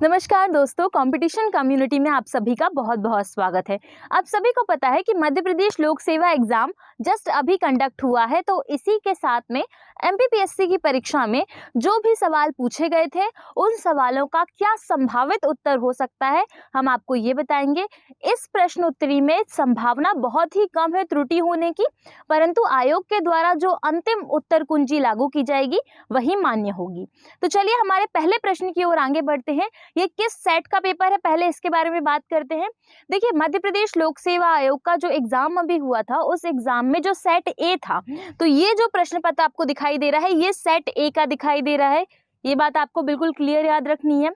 नमस्कार दोस्तों, competition community में आप सभी का बहुत बहुत स्वागत है। आप सभी को पता है कि मध्य प्रदेश लोक सेवा एग्जाम जस्ट अभी कंडक्ट हुआ है, तो इसी के साथ में एमपीपीएससी की परीक्षा में जो भी सवाल पूछे गए थे उन सवालों का क्या संभावित उत्तर हो सकता है, हम आपको ये बताएंगे। इस प्रश्न उत्तरी में संभावना बहुत ही कम है त्रुटि होने की, परंतु आयोग के द्वारा जो अंतिम उत्तर कुंजी लागू की जाएगी वही मान्य होगी। तो चलिए हमारे पहले प्रश्न की ओर आगे बढ़ते हैं। ये किस सेट का पेपर है, पहले इसके बारे में बात करते हैं। देखिए, मध्य प्रदेश लोक सेवा आयोग का जो एग्जाम अभी हुआ था, उस एग्जाम में जो सेट ए था, तो ये जो प्रश्न पत्र आपको दिखाई दे रहा है ये सेट ए का दिखाई दे रहा है। ये बात आपको बिल्कुल क्लियर याद रखनी है।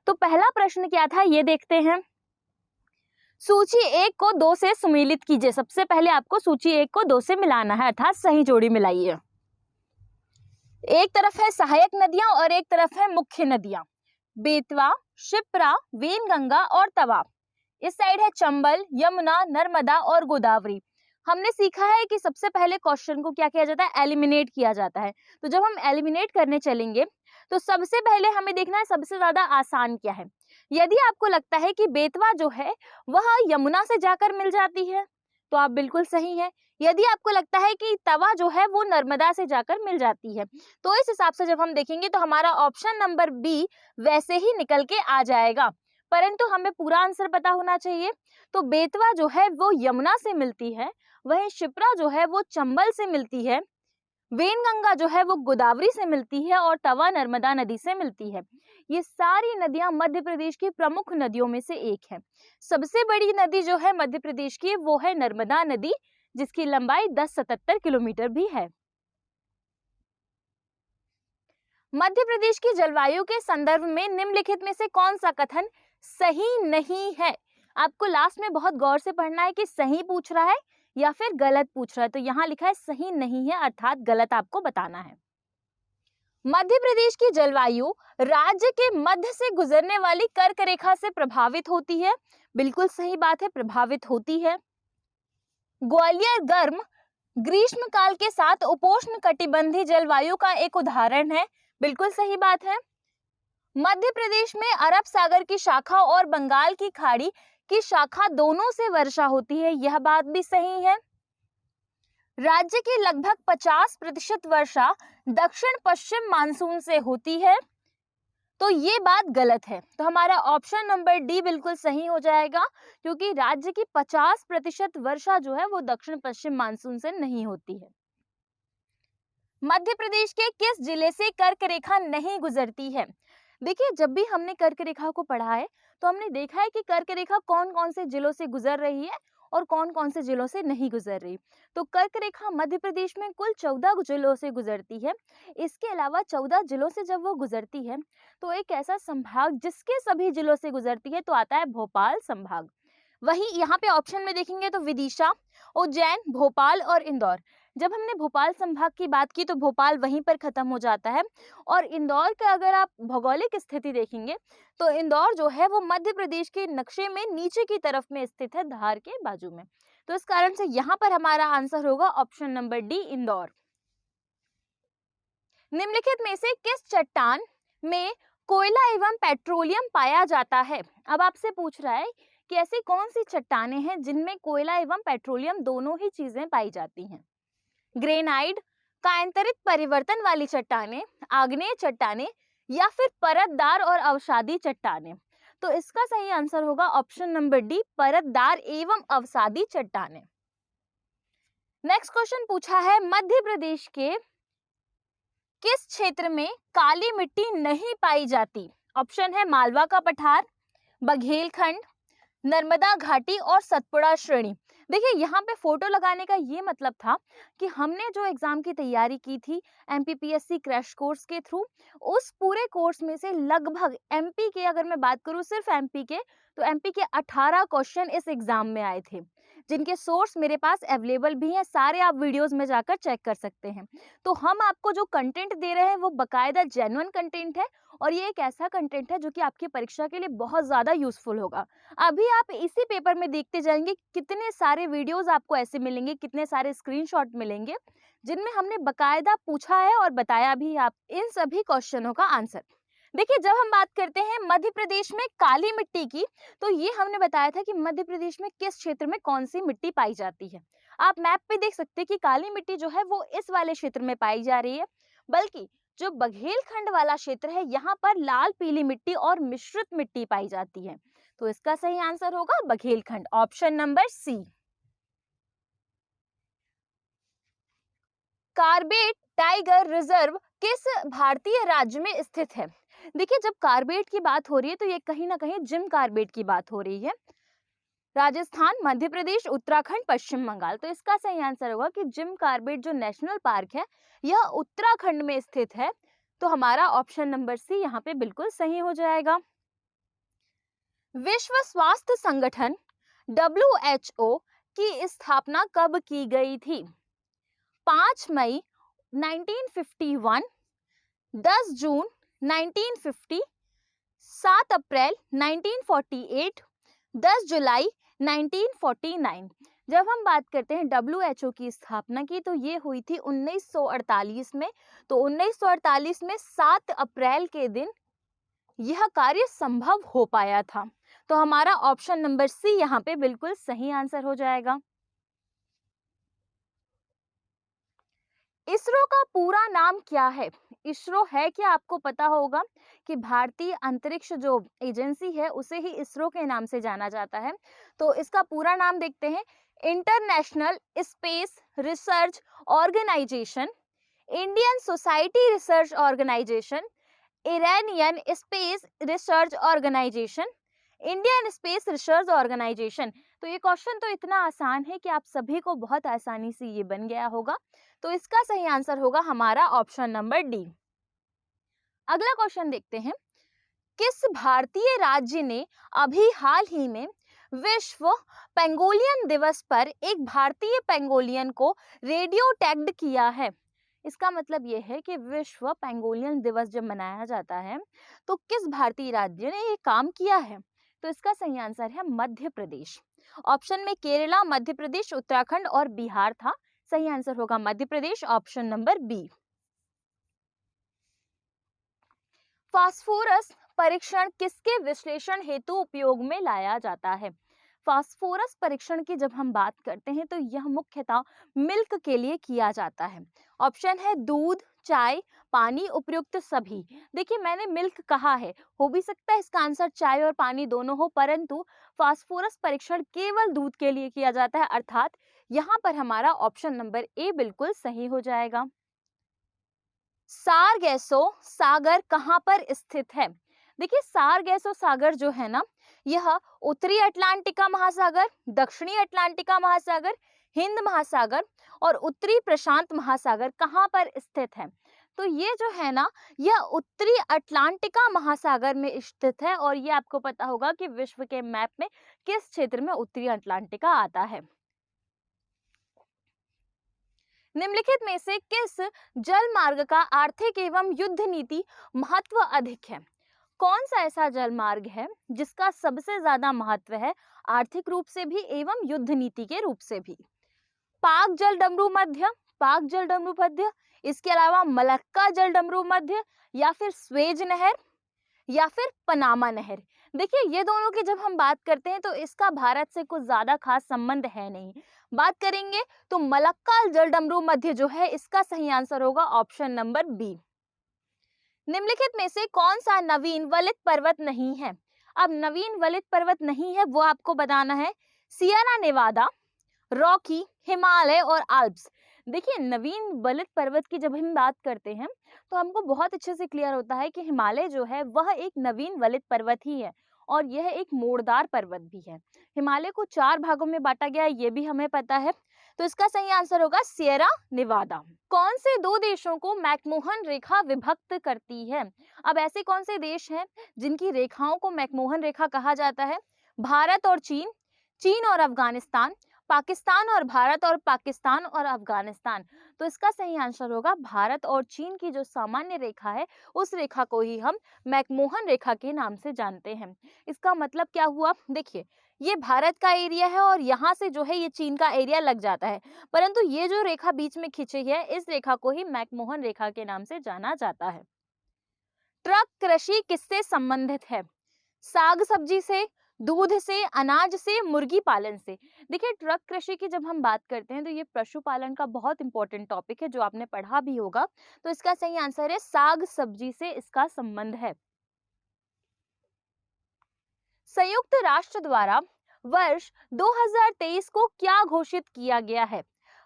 तो पहला प्रश्न क्या था ये देखते हैं। सूची 1 को 2 से सुमेलित कीजिए। सबसे पहले आपको सूची 1 को 2 से मिलाना है, अर्थात सही जोड़ी मिलाइए। एक तरफ है सहायक नदियां और एक तरफ है मुख्य नदियां, बेतवा, शिप्रा, वेनगंगा और तवा। इस साइड है चंबल, यमुना, नर्मदा और गोदावरी। हमने सीखा है कि सबसे पहले क्वेश्चन को क्या किया जाता है, एलिमिनेट किया जाता है। तो जब हम एलिमिनेट करने चलेंगे तो सबसे पहले हमें देखना है सबसे ज्यादा आसान क्या है। यदि आपको लगता है कि बेतवा जो है वह यमुना से जाकर मिल जाती है तो आप बिल्कुल सही है। यदि आपको लगता है कि तवा जो है वो नर्मदा से जाकर मिल जाती है, तो इस हिसाब से जब हम देखेंगे तो हमारा ऑप्शन नंबर बी वैसे ही निकल के आ जाएगा, परंतु हमें पूरा आंसर पता होना चाहिए। तो बेतवा जो है वो यमुना से मिलती है, वहीं शिप्रा जो है वो चंबल से मिलती है, वेनगंगा जो है वो गोदावरी से मिलती है और तवा नर्मदा नदी से मिलती है। ये सारी नदियां मध्य प्रदेश की प्रमुख नदियों में से एक है। सबसे बड़ी नदी जो है मध्य प्रदेश की वो है नर्मदा नदी, जिसकी लंबाई 1077 किलोमीटर भी है। मध्य प्रदेश की जलवायु के संदर्भ में निम्नलिखित में से कौन सा कथन सही नहीं है। आपको लास्ट में बहुत गौर से पढ़ना है कि सही पूछ रहा है या फिर गलत पूछ रहा है। तो यहाँ लिखा है सही नहीं है, अर्थात गलत आपको बताना है। मध्य प्रदेश की जलवायु राज्य के मध्य से गुजरने वाली कर्क रेखा से प्रभावित होती है। बिल्कुल सही बात है, प्रभावित होती है। ग्वालियर गर्म ग्रीष्म काल के साथ उपोष्ण कटिबंधीय जलवायु का एक उदाहरण है। बिल्कुल सही बात है। मध्य प्रदेश में अरब सागर की शाखा और बंगाल की खाड़ी की शाखा दोनों से वर्षा होती है। यह बात भी सही है। राज्य की लगभग 50% वर्षा दक्षिण पश्चिम मानसून से होती है। तो ये बात गलत है। तो हमारा ऑप्शन नंबर डी बिल्कुल सही हो जाएगा, क्योंकि राज्य की 50% वर्षा जो है वो दक्षिण पश्चिम मानसून से नहीं होती है। मध्य प्रदेश के किस जिले से कर्क रेखा नहीं गुजरती है। देखिए, जब भी हमने कर्क रेखा को पढ़ा है तो हमने देखा है कि कर्क रेखा कौन कौन से जिलों से गुजर रही है और कौन कौन से जिलों से नहीं गुजर रही। तो कर्क रेखा मध्य प्रदेश में कुल 14 जिलों से गुजरती है। इसके अलावा 14 जिलों से जब वो गुजरती है तो एक ऐसा संभाग जिसके सभी जिलों से गुजरती है तो आता है भोपाल संभाग। वहीं यहाँ पे ऑप्शन में देखेंगे तो विदिशा, उज्जैन, भोपाल और इंदौर। जब हमने भोपाल संभाग की बात की तो भोपाल वहीं पर खत्म हो जाता है, और इंदौर का अगर आप भौगोलिक स्थिति देखेंगे तो इंदौर जो है वो मध्य प्रदेश के नक्शे में नीचे की तरफ में स्थित है, धार के बाजू में। तो इस कारण से यहाँ पर हमारा आंसर होगा ऑप्शन नंबर डी, इंदौर। निम्नलिखित में से किस चट्टान में कोयला एवं पेट्रोलियम पाया जाता है। अब आपसे पूछ रहा है कि ऐसी कौन सी चट्टानें हैं जिनमें कोयला एवं पेट्रोलियम दोनों ही चीजें पाई जाती हैं। ग्रेनाइट, कायांतरित परिवर्तन वाली चट्टानें, आग्नेय चट्टानें या फिर परतदार और अवसादी चट्टानें। तो इसका सही आंसर होगा ऑप्शन नंबर डी, परतदार एवं अवसादी चट्टानें। नेक्स्ट क्वेश्चन पूछा है, मध्य प्रदेश के किस क्षेत्र में काली मिट्टी नहीं पाई जाती। ऑप्शन है मालवा का पठार, बघेलखंड, नर्मदा घाटी और सतपुड़ा श्रेणी। देखिए, यहाँ पे फोटो लगाने का ये मतलब था कि हमने जो एग्जाम की तैयारी की थी एमपीपीएससी क्रैश कोर्स के थ्रू, उस पूरे कोर्स में से लगभग एमपी के, अगर मैं बात करूँ सिर्फ एमपी के, तो एमपी के 18 क्वेश्चन इस एग्जाम में आए थे, जिनके सोर्स मेरे पास अवेलेबल भी हैं। सारे आप वीडियोस में जाकर चेक कर सकते हैं। तो हम आपको जो कंटेंट दे रहे हैं वो बकायदा जेन्युइन कंटेंट है, और ये एक ऐसा कंटेंट है जो कि आपकी परीक्षा के लिए बहुत ज़्यादा यूजफुल होगा। अभी आप इसी पेपर में देखते जाएंगे कितने सारे वीडियोस आपको ऐसे मिलेंगे, कितने सारे स्क्रीनशॉट मिलेंगे, जिनमें हमने बकायदा पूछा है और बताया भी आप इन सभी क्वेश्चनों का आंसर। देखिए, जब हम बात करते हैं मध्य प्रदेश में काली मिट्टी की, तो ये हमने बताया था कि मध्य प्रदेश में किस क्षेत्र में कौन सी मिट्टी पाई जाती है। आप मैप पे देख सकते हैं कि काली मिट्टी जो है वो इस वाले क्षेत्र में पाई जा रही है, बल्कि जो बघेलखंड वाला क्षेत्र है यहाँ पर लाल पीली मिट्टी और मिश्रित मिट्टी पाई जाती है। तो इसका सही आंसर होगा Baghelkhand, option number C. Corbett tiger reserve किस भारतीय राज्य में स्थित है? देखिए, जब कार्बेट की बात हो रही है तो ये कहीं ना कहीं जिम कार्बेट की बात हो रही है। राजस्थान, मध्य प्रदेश, उत्तराखंड, पश्चिम बंगाल। तो इसका सही आंसर होगा कि जिम कार्बेट जो नेशनल पार्क है यह उत्तराखंड में स्थित है। तो हमारा ऑप्शन नंबर सी यहाँ पे बिल्कुल सही हो जाएगा। विश्व स्वास्थ्य संगठन WHO की स्थापना कब की गई थी? 5 मई 1951, 10 जून 1950, 7 अप्रैल 1948, 10 जुलाई 1949। जब हम बात करते हैं WHO की स्थापना की तो ये हुई थी 1948 में। तो 1948 में 7 अप्रैल के दिन यह कार्य संभव हो पाया था। तो हमारा ऑप्शन नंबर सी यहाँ पे बिल्कुल सही आंसर हो जाएगा। इसरो का पूरा नाम क्या है? इसरो है क्या आपको पता होगा कि भारतीय अंतरिक्ष जो एजेंसी है उसे ही इसरो के नाम से जाना जाता है। तो इसका पूरा नाम देखते हैं, international space research organisation, Indian society research organisation, Iranian space research organisation, Indian space research organisation. तो ये क्वेश्चन तो इतना आसान है कि आप सभी को बहुत आसानी से ये बन गया होगा। तो इसका सही आंसर होगा हमारा ऑप्शन नंबर डी। अगला क्वेश्चन देखते हैं, किस भारतीय राज्य ने अभी हाल ही में विश्व पेंगोलियन दिवस पर एक भारतीय पेंगोलियन को रेडियो टैग्ड किया है? इसका मतलब यह है कि विश्व पेंगोलियन दिवस जब मनाया जाता है तो किस भारतीय राज्य ने ये काम किया है? तो इसका सही आंसर है मध्य प्रदेश। ऑप्शन में केरला, मध्य प्रदेश, उत्तराखंड और बिहार था। सही आंसर होगा Madhya Pradesh, option number B. Phosphorus परीक्षण किसके विश्लेषण हेतु उपयोग में लाया जाता है? फास्फोरस परीक्षण की जब हम बात करते हैं तो यह मुख्यतः मिल्क के लिए किया जाता है। ऑप्शन है दूध, चाय, पानी, उपयुक्त सभी। देखिए, मैंने मिल्क कहा है, हो भी सकता है इसका आंसर चाय और पानी दोनों हो, परंतु फास्फोरस परीक्षण केवल दूध के लिए किया जाता है, अर्थात यहाँ पर हमारा ऑप्शन नंबर ए बिल्कुल सही हो जाएगा। सारगैसो सागर कहाँ पर स्थित है? देखिए, सारगैसो सागर जो है ना, यह उत्तरी अटलांटिका महासागर, दक्षिणी अटलांटिका महासागर, हिंद महासागर और उत्तरी प्रशांत महासागर कहाँ पर स्थित है? तो ये जो है ना, यह उत्तरी अटलांटिका महासागर में स्थित है। और ये आपको पता होगा कि विश्व के मैप में किस क्षेत्र में उत्तरी अटलांटिका आता है। निम्नलिखित में से किस जल मार्ग का आर्थिक एवं युद्ध नीति महत्व अधिक है? कौन सा ऐसा जल मार्ग है जिसका सबसे ज्यादा महत्व है आर्थिक रूप से भी एवं युद्ध नीति के रूप से भी? पाक जल डमरू मध्य, पाक जल डमरू मध्य, इसके अलावा मलक्का जल डमरू मध्य, या फिर स्वेज नहर, या फिर पनामा नहर। देखिए, ये दोनों की जब हम बात करते हैं तो इसका भारत से कुछ ज्यादा खास संबंध है नहीं। बात करेंगे तो मलक्का जल डमरू मध्य जो है, इसका सही आंसर होगा ऑप्शन नंबर बी। निम्नलिखित में से कौन सा नवीन वलित पर्वत नहीं है? अब नवीन वलित पर्वत नहीं है वो आपको बताना है। सियरा नेवादा, रॉकी, हिमालय और आल्प्स। देखिए, नवीन वलित पर्वत की जब हम बात करते हैं तो हमको बहुत अच्छे से क्लियर होता है कि हिमालय जो है वह एक नवीन वलित पर्वत ही है और यह एक मोड़दार पर्वत भी है। हिमालय को 4 भागों में बांटा गया है, ये भी हमें पता है। तो इसका सही आंसर होगा सियरा नेवादा। कौन से 2 देशों को मैकमोहन रेखा विभक्त करती है? अब ऐसे कौन से देश हैं जिनकी रेखाओं को मैकमोहन रेखा कहा जाता है? भारत और चीन, चीन और अफगानिस्तान, पाकिस्तान और भारत और पाकिस्तान और अफगानिस्तान। तो इसका सही आंसर होगा भारत और चीन की जो सामान्य रेखा है उस रेखा को ही हम मैकमोहन रेखा के नाम से जानते हैं। इसका मतलब क्या हुआ? देखिए, ये भारत का एरिया है और यहाँ से जो है ये चीन का एरिया लग जाता है, परंतु ये जो रेखा बीच में खींची है इस रेखा को ही मैकमोहन रेखा के नाम से जाना जाता है। ट्रक कृषि किससे संबंधित है? साग सब्जी से, दूध से, अनाज से, मुर्गी पालन से। देखिए ट्रक कृषि की जब हम बात करते हैं तो ये पशुपालन का बहुत इंपॉर्टेंट टॉपिक है जो आपने पढ़ा भी होगा। तो इसका सही आंसर है साग सब्जी से इसका संबंध है। संयुक्त राष्ट्र द्वारा वर्ष 2023 को क्या घोषित किया गया है?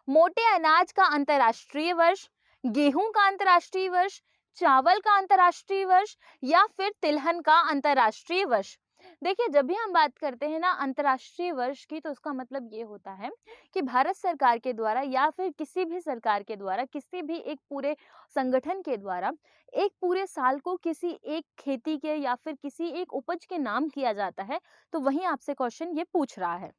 मोटे अनाज का अंतर्राष्ट्रीय वर्ष, गेहूं का अंतर्राष्ट्रीय वर्ष, चावल का अंतर्राष्ट्रीय वर्ष या फिर तिलहन का अंतर्राष्ट्रीय वर्ष? देखिए जब भी हम बात करते हैं ना अंतर्राष्ट्रीय वर्ष की तो उसका मतलब ये होता है कि भारत सरकार के द्वारा या फिर किसी भी सरकार के द्वारा किसी भी एक पूरे संगठन के द्वारा एक पूरे साल को किसी एक खेती के या फिर किसी एक उपज के नाम किया जाता है। तो वहीं आपसे क्वेश्चन ये पूछ रहा है।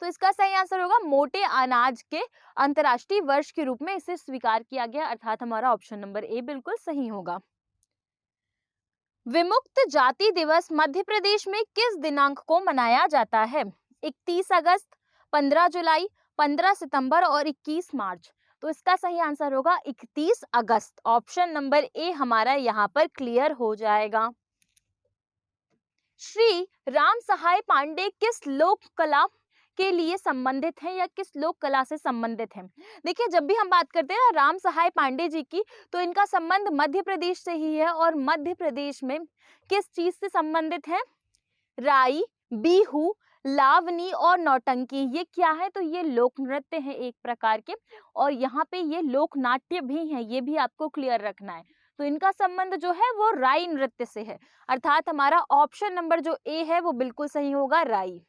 तो इसका सही आंसर होगा मोटे अनाज के अंतर्राष्ट्रीय वर्ष के रूप में इसे स्वीकार किया गया, अर्थात हमारा ऑप्शन नंबर ए बिल्कुल सही होगा। विमुक्त जाति दिवस मध्य प्रदेश में किस दिनांक को मनाया जाता है? 31 अगस्त, 15 जुलाई, 15 सितंबर और 21 मार्च। तो इसका सही आंसर होगा 31 अगस्त। ऑप्शन नंबर ए हमारा यहाँ पर क्लियर हो जाएगा। श्री राम सहाय पांडे किस लोक कला के लिए संबंधित है या किस लोक कला से संबंधित है? देखिए जब भी हम बात करते हैं ना राम सहाय पांडे जी की तो इनका संबंध मध्य प्रदेश से ही है। और मध्य प्रदेश में किस चीज से संबंधित है? राई, बिहू, लावनी और नौटंकी। ये क्या है? तो ये लोक नृत्य है एक प्रकार के, और यहाँ पे ये लोक नाट्य भी है, ये भी आपको क्लियर रखना है। तो इनका संबंध जो है वो राई नृत्य से है, अर्थात हमारा ऑप्शन नंबर जो ए है वो बिल्कुल सही होगा, राई।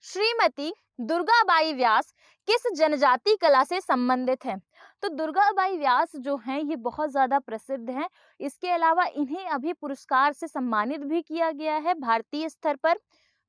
श्रीमती दुर्गाबाई व्यास किस जनजाति कला से संबंधित है? तो दुर्गाबाई व्यास जो हैं ये बहुत ज्यादा प्रसिद्ध हैं। इसके अलावा इन्हें अभी पुरस्कार से सम्मानित भी किया गया है भारतीय स्तर पर।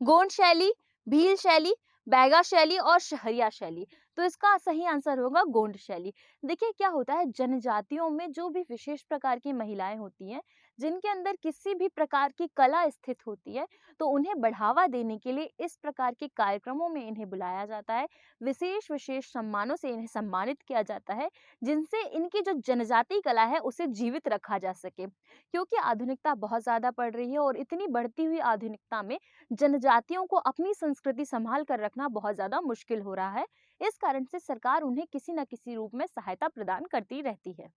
गोंड शैली, भील शैली, बैगा शैली और शहरिया शैली। तो इसका सही आंसर होगा गोंड शैली। देखिए क्या होता है जनजातियों में जो भी विशेष प्रकार की महिलाएं होती हैं जिनके अंदर किसी भी प्रकार की कला स्थित होती है तो उन्हें बढ़ावा देने के लिए इस प्रकार के कार्यक्रमों में इन्हें बुलाया जाता है। विशेष विशेष सम्मानों से इन्हें सम्मानित किया जाता है जिनसे इनकी जो जनजाति कला है उसे जीवित रखा जा सके। क्योंकि आधुनिकता बहुत ज्यादा बढ़ रही है और इतनी बढ़ती हुई आधुनिकता में जनजातियों को अपनी संस्कृति संभाल कर रखना बहुत ज्यादा मुश्किल हो रहा है। इस कारण से सरकार उन्हें किसी न किसी रूप में सहायता प्रदान करती रहती है।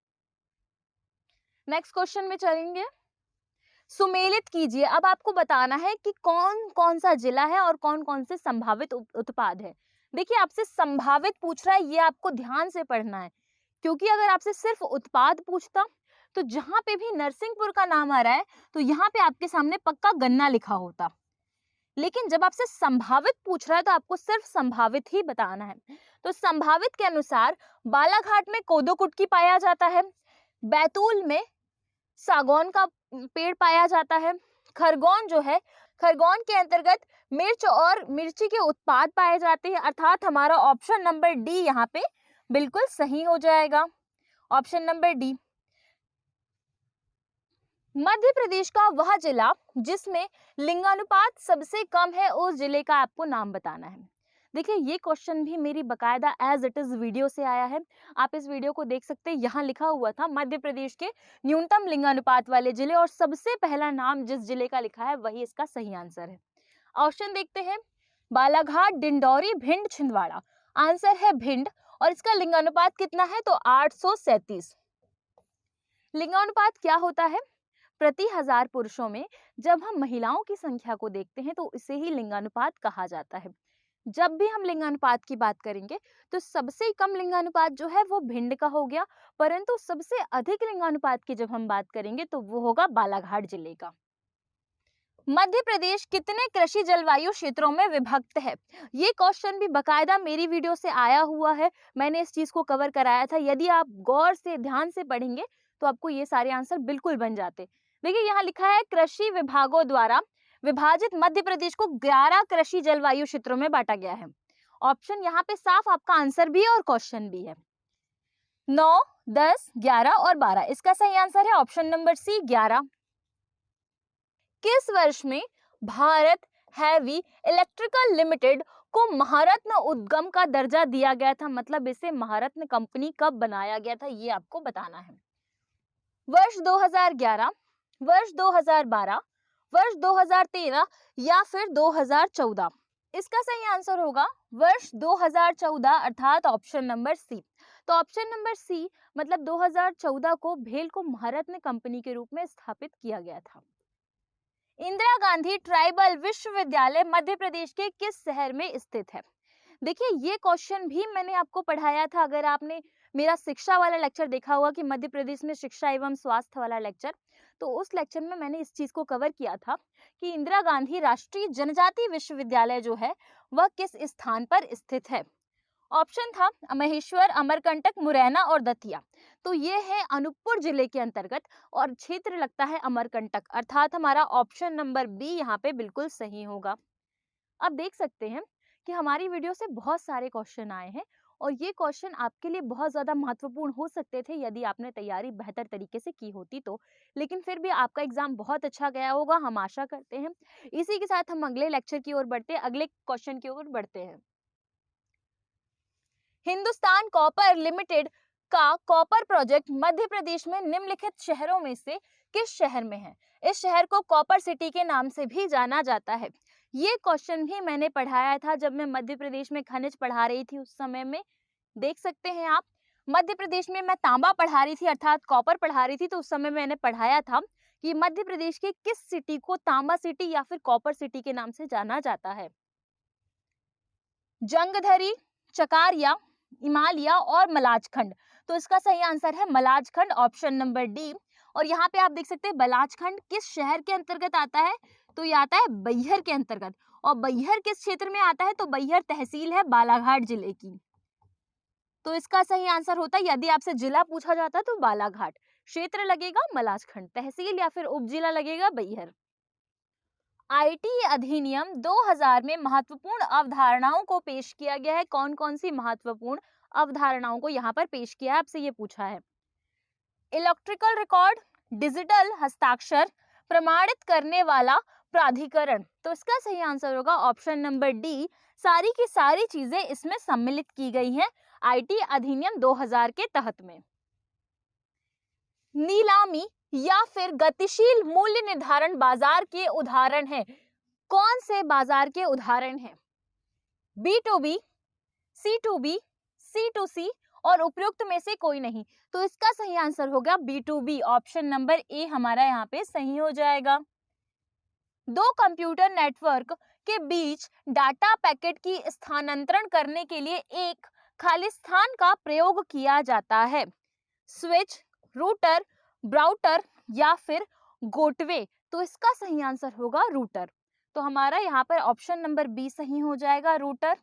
नेक्स्ट क्वेश्चन में चलेंगे। सुमेलित कीजिए। अब आपको बताना है कि कौन कौन सा जिला है और कौन कौन से संभावित उत्पाद है। देखिए आपसे संभावित पूछ रहा है, ये आपको ध्यान से पढ़ना है क्योंकि अगर आपसे सिर्फ उत्पाद पूछता तो जहां पे भी नरसिंहपुर का नाम आ रहा है तो यहाँ पे आपके सामने पक्का गन्ना लिखा होता। लेकिन जब आपसे संभावित पूछ रहा है तो आपको सिर्फ संभावित ही बताना है। तो संभावित के अनुसार बालाघाट में कोदो कुटकी पाया जाता है, बैतूल में सागौन का पेड़ पाया जाता है, खरगोन जो है खरगोन के अंतर्गत मिर्च और मिर्ची के उत्पाद पाए जाते हैं, अर्थात हमारा ऑप्शन नंबर डी यहाँ पे बिल्कुल सही हो जाएगा। Option number D. Madhya Pradesh का वह जिला जिसमें लिंगानुपात सबसे कम है उस जिले का आपको नाम बताना है। देखिए ये क्वेश्चन भी मेरी बकायदा एज इट इज वीडियो से आया है, आप इस वीडियो को देख सकते हैं। यहाँ लिखा हुआ था मध्य प्रदेश के न्यूनतम लिंगानुपात वाले जिले और सबसे पहला नाम जिस जिले का लिखा है वही इसका सही आंसर है। ऑप्शन देखते हैं। बालाघाट, डिंडौरी, भिंड, छिंदवाड़ा। आंसर है भिंड और इसका लिंगानुपात कितना है? तो 837। लिंगानुपात क्या होता है? प्रति 1000 पुरुषों में जब हम महिलाओं की संख्या को देखते हैं तो इसे ही लिंगानुपात कहा जाता है। जब भी हम लिंगानुपात की बात करेंगे तो सबसे कम लिंगानुपात जो है वो भिंड का हो गया, परंतु सबसे अधिक लिंगानुपात की जब हम बात करेंगे तो वो होगा बालाघाट जिले का। मध्य प्रदेश कितने कृषि जलवायु क्षेत्रों में विभक्त है? ये क्वेश्चन भी बकायदा मेरी वीडियो से आया हुआ है, मैंने इस चीज को कवर कराया था। यदि आप गौर से ध्यान से पढ़ेंगे तो आपको ये सारे आंसर बिल्कुल बन जाते। देखिए यहाँ लिखा है कृषि विभागों द्वारा विभाजित मध्य प्रदेश को 11 कृषि जलवायु क्षेत्रों में बांटा गया है। ऑप्शन यहाँ पे साफ आपका आंसर भी है और क्वेश्चन भी है। 9, 10, 11 और 12। इसका सही आंसर है ऑप्शन नंबर सी, 11। किस वर्ष में भारत हैवी इलेक्ट्रिकल लिमिटेड को महारत्न उद्गम का दर्जा दिया गया था? मतलब इसे महारत्न कंपनी कब बनाया गया था ये आपको बताना है। वर्ष 2011, वर्ष 2012, वर्ष 2013 या फिर 2014? इसका सही आंसर होगा वर्ष 2014 अर्थात ऑप्शन नंबर सी। तो ऑप्शन नंबर सी मतलब 2014 को भेल को महारत्न कंपनी के रूप में स्थापित किया गया था। इंदिरा गांधी ट्राइबल विश्वविद्यालय मध्य प्रदेश के किस शहर में स्थित है? देखिए ये क्वेश्चन भी मैंने आपको पढ़ाया था, अगर आपने मेरा शिक्षा वाला लेक्चर देखा होगा कि मध्य प्रदेश में शिक्षा एवं स्वास्थ्य वाला लेक्चर, तो उस लेक्चर में मैंने इस चीज को कवर किया था कि इंदिरा गांधी राष्ट्रीय जनजाति विश्वविद्यालय जो है वह किस स्थान पर स्थित है। ऑप्शन था महेश्वर, अमरकंटक, मुरैना और दतिया। तो ये है अनूपपुर जिले के अंतर्गत और क्षेत्र लगता है अमरकंटक, अर्थात हमारा ऑप्शन नंबर बी यहाँ पे बिल्कुल सही होगा। आप देख सकते हैं कि हमारी वीडियो से बहुत सारे क्वेश्चन आए हैं और ये क्वेश्चन आपके लिए बहुत ज़्यादा महत्वपूर्ण हो सकते थे यदि आपने तैयारी बेहतर तरीके से की होती तो, लेकिन फिर भी आपका एग्जाम बहुत अच्छा गया होगा, हम आशा करते हैं। इसी के साथ हम अगले लेक्चर की ओर बढ़ते हैं, अगले क्वेश्चन की ओर बढ़ते हैं। हिंदुस्तान कॉपर लिमिटेड का कॉपर प्रोजेक्ट मध्य प्रदेश में निम्नलिखित शहरों में से किस शहर में है? इस शहर को कॉपर सिटी के नाम से भी जाना जाता है। ये क्वेश्चन भी मैंने पढ़ाया था जब मैं मध्य प्रदेश में खनिज पढ़ा रही थी उस समय में। देख सकते हैं आप, मध्य प्रदेश में मैं तांबा पढ़ा रही थी अर्थात कॉपर पढ़ा रही थी, तो उस समय मैंने पढ़ाया था कि मध्य प्रदेश की किस सिटी को तांबा सिटी या फिर कॉपर सिटी के नाम से जाना जाता है। जंगधरी, चकारिया, हिमालय और मलाजखंड। तो इसका सही आंसर है मलाजखंड, ऑप्शन नंबर डी। और यहाँ पे आप देख सकते हैं मलाजखंड किस शहर के अंतर्गत आता है? तो ये आता है बैहर के अंतर्गत। और बैहर किस क्षेत्र में आता है? तो बैहर तहसील है बालाघाट जिले की। तो इसका सही आंसर होता है, यदि आपसे जिला पूछा जाता है तो बालाघाट, क्षेत्र लगेगा मलाजखंड, तहसील या फिर उपजिला लगेगा बैहर। आईटी अधिनियम 2000 में महत्वपूर्ण अवधारणाओं को पेश किया गया है। कौन कौन सी महत्वपूर्ण अवधारणाओं को यहाँ पर पेश किया है आपसे ये पूछा है। इलेक्ट्रिकल रिकॉर्ड, डिजिटल हस्ताक्षर, प्रमाणित करने वाला प्राधिकरण। तो इसका सही आंसर होगा ऑप्शन नंबर डी, सारी की सारी चीजें इसमें सम्मिलित की गई हैं आईटी अधिनियम 2000 के तहत में। नीलामी या फिर गतिशील मूल्य निर्धारण बाजार के उदाहरण है। कौन से बाजार के उदाहरण हैं? B2B, C2B, C2C और उपयुक्त में से कोई नहीं। तो इसका सही आंसर होगा B2B, ऑप्शन नंबर ए हमारा यहाँ पे सही हो जाएगा। दो कंप्यूटर नेटवर्क के बीच डाटा पैकेट की स्थानांतरण करने के लिए एक खाली स्थान का प्रयोग किया जाता है। स्विच, रूटर, ब्राउटर या फिर गेटवे। तो इसका सही आंसर होगा रूटर। तो हमारा यहाँ पर ऑप्शन नंबर बी सही हो जाएगा, रूटर।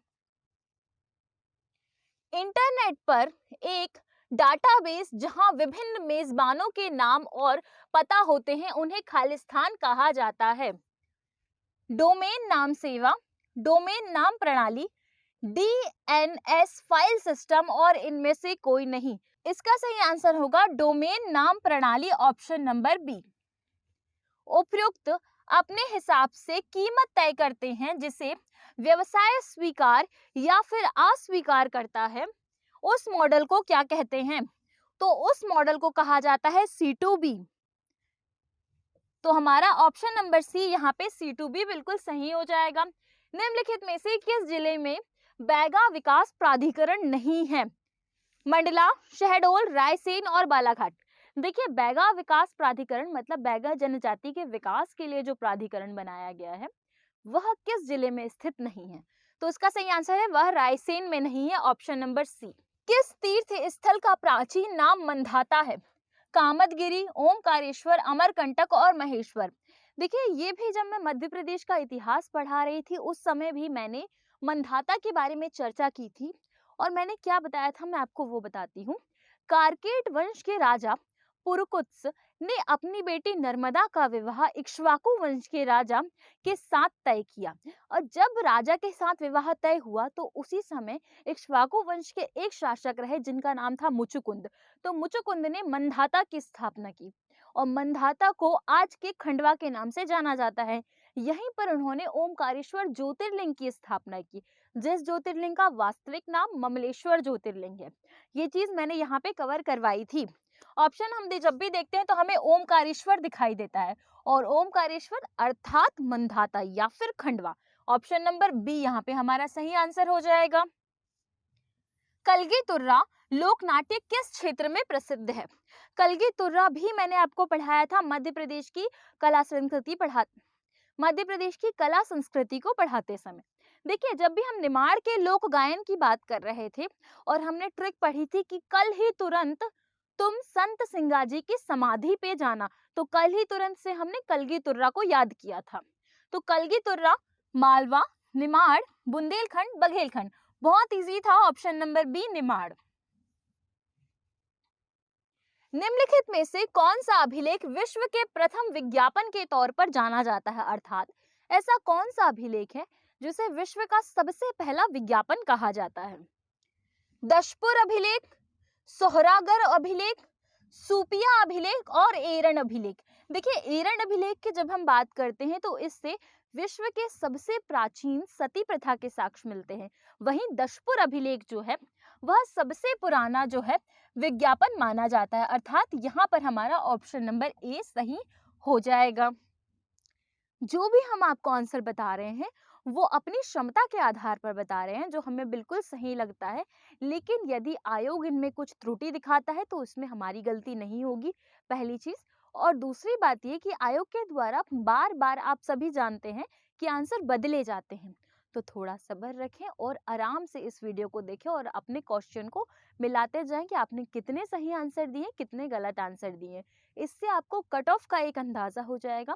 इंटरनेट पर एक डाटाबेस जहां विभिन्न मेजबानों के नाम और पता होते हैं उन्हें खालिस्तान कहा जाता है। डोमेन नाम सेवा, डोमेन नाम प्रणाली, डीएनएस फाइल सिस्टम और इनमें से कोई नहीं। इसका सही आंसर होगा डोमेन नाम प्रणाली, ऑप्शन नंबर बी। उपयुक्त अपने हिसाब से कीमत तय करते हैं जिसे व्यवसाय स्वीकार या फिर अस्वीकार करता है, उस मॉडल को क्या कहते हैं? तो उस मॉडल को कहा जाता है C2B। तो हमारा ऑप्शन नंबर सी यहाँ पे C2B बिल्कुल सही हो जाएगा। निम्नलिखित में से किस जिले में बैगा विकास प्राधिकरण नहीं है? मंडला, शहडोल, रायसेन और बालाघाट। देखिए बैगा विकास प्राधिकरण मतलब बैगा जनजाति के विकास के लिए जो प्राधिकरण बनाया गया है वह किस जिले में स्थित नहीं है? तो इसका सही आंसर है वह रायसेन में नहीं है, ऑप्शन नंबर सी। किस तीर्थ स्थल का प्राचीन नाम मंधाता है? कामदगिरी, ओमकारेश्वर, अमरकंटक और महेश्वर। देखिए ये भी जब मैं मध्य प्रदेश का इतिहास पढ़ा रही थी उस समय भी मैंने मंधाता के बारे में चर्चा की थी और मैंने क्या बताया था मैं आपको वो बताती हूँ। कारकेट वंश के राजा पुरुकुत्स ने अपनी बेटी नर्मदा का विवाह इक्ष्वाकु वंश के राजा के साथ तय किया और जब राजा के साथ विवाह तय हुआ तो उसी समय इक्ष्वाकु वंश के एक शासक रहे जिनका नाम था मुचुकुंद। तो मुचुकुंद ने मंधाता की स्थापना की और मंधाता को आज के खंडवा के नाम से जाना जाता है। यहीं पर उन्होंने ओमकारेश्वर ज्योतिर्लिंग की स्थापना की, जिस ज्योतिर्लिंग का वास्तविक नाम ममलेश्वर ज्योतिर्लिंग है। ये चीज मैंने यहाँ पे कवर करवाई थी। ऑप्शन हम जब भी देखते हैं तो हमें ओमकारेश्वर दिखाई देता है, और ओमकारेश्वर अर्थात मंधाता या फिर खंडवा। ऑप्शन नंबर बी यहाँ पे हमारा सही आंसर हो जाएगा। कलगी तुर्रा लोक नाट्य किस क्षेत्र में प्रसिद्ध है? कलगी तुर्रा भी मैंने आपको पढ़ाया था मध्य प्रदेश की कला संस्कृति को पढ़ाते समय। देखिए, जब भी हम निमाड़ के लोक गायन की बात कर रहे थे और हमने ट्रिक पढ़ी थी कि कल ही तुरंत तुम संत सिंगाजी की समाधि पे जाना, तो कल ही तुरंत से हमने कलगी तुर्रा को याद किया था। तो कलगी तुर्रा मालवा, निमाड़, बुंदेलखंड, बघेलखंड। बहुत इजी था, ऑप्शन नंबर बी निमाड़। निम्नलिखित में से कौन सा अभिलेख विश्व के प्रथम विज्ञापन के तौर पर जाना जाता है? अर्थात ऐसा कौन सा अभिलेख है जिसे विश्व का सबसे पहला विज्ञापन कहा जाता है? दशपुर अभिलेख, सोहरागर अभिलेख, सुपिया अभिलेख और एरन अभिलेख। देखिए, एरन अभिलेख की जब हम बात करते हैं तो इससे विश्व के सबसे प्राचीन सती प्रथा के साक्ष्य मिलते हैं। वहीं दशपुर अभिलेख जो है वह सबसे पुराना जो है विज्ञापन माना जाता है। अर्थात यहाँ पर हमारा ऑप्शन नंबर ए सही हो जाएगा। जो भी हम आपको आंसर बता रहे हैं वो अपनी क्षमता के आधार पर बता रहे हैं, जो हमें बिल्कुल सही लगता है। लेकिन यदि आयोग इनमें कुछ त्रुटि दिखाता है तो उसमें हमारी गलती नहीं होगी, पहली चीज। और दूसरी बात ये कि आयोग के द्वारा बार बार, आप सभी जानते हैं कि आंसर बदले जाते हैं, तो थोड़ा सब्र रखें और आराम से इस वीडियो को देखें और अपने क्वेश्चन को मिलाते जाएं कि आपने कितने सही आंसर दिए, कितने गलत आंसर दिए। इससे आपको कट ऑफ का एक अंदाजा हो जाएगा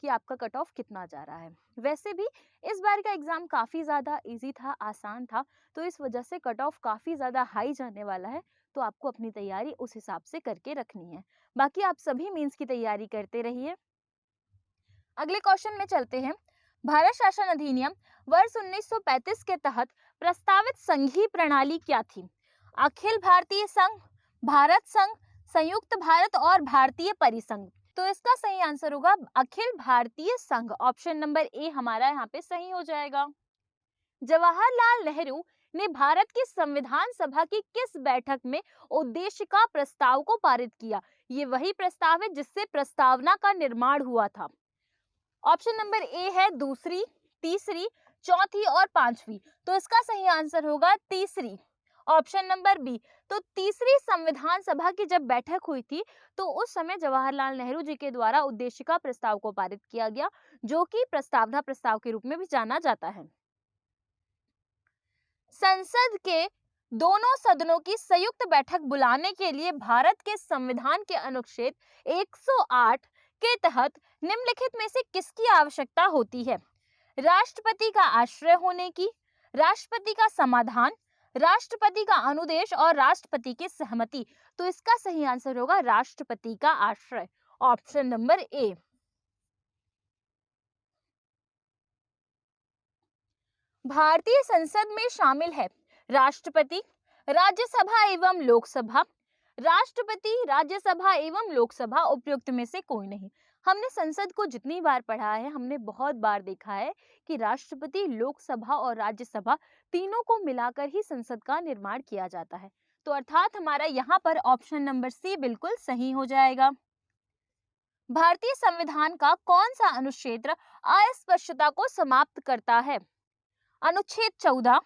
कि आपका कट ऑफ कितना जा रहा है। वैसे भी इस बार का एग्जाम काफी ज्यादा इजी था, आसान था, तो इस वजह से कट ऑफ काफी ज्यादा हाई जाने वाला है। तो आपको अपनी तैयारी उस हिसाब से करके रखनी है। बाकी आप सभी मींस की तैयारी करते रहिए। अगले क्वेश्चन में चलते हैं। भारत शासन अधिनियम वर्ष 1935 के तहत प्रस्तावित संघीय प्रणाली क्या थी? अखिल भारतीय संघ, भारत संघ, संयुक्त भारत और भारतीय परिसंघ। तो इसका सही आंसर होगा अखिल भारतीय संघ। ऑप्शन नंबर ए हमारा यहाँ पे सही हो जाएगा। जवाहरलाल नेहरू ने भारत की संविधान सभा की किस बैठक में उद्देशिका प्रस्ताव को पारित किया? ये वही प्रस्ताव है जिससे प्रस्तावना का निर्माण हुआ था। ऑप्शन नंबर ए है दूसरी, तीसरी, चौथी और पांचवी। तो इसका सही आंसर होगा तीसरी, ऑप्शन नंबर बी। तो तीसरी संविधान सभा की जब बैठक हुई थी तो उस समय जवाहरलाल नेहरू जी के द्वारा उद्देशिका प्रस्ताव को पारित किया गया, जो कि प्रस्तावना प्रस्ताव के रूप में भी जाना जाता है। संसद के दोनों सदनों की संयुक्त बैठक बुलाने के लिए भारत के संविधान के अनुच्छेद 108 के तहत निम्नलिखित में से किसकी आवश्यकता होती है? राष्ट्रपति का आश्रय होने की, राष्ट्रपति का समाधान, राष्ट्रपति का अनुदेश और राष्ट्रपति की सहमति। तो इसका सही आंसर होगा राष्ट्रपति का आश्रय, ऑप्शन नंबर ए। भारतीय संसद में शामिल है राष्ट्रपति, राज्यसभा एवं लोकसभा, राष्ट्रपति, राज्यसभा एवं लोकसभा, उपयुक्त में से कोई नहीं। हमने संसद को जितनी बार पढ़ा है हमने बहुत बार देखा है कि राष्ट्रपति, लोकसभा और राज्यसभा तीनों को मिलाकर ही संसद का निर्माण किया जाता है। तो अर्थात हमारा यहाँ पर ऑप्शन नंबर सी बिल्कुल सही हो जाएगा। भारतीय संविधान का कौन सा अनुच्छेद अस्पष्टता को समाप्त करता है? अनुच्छेद 14,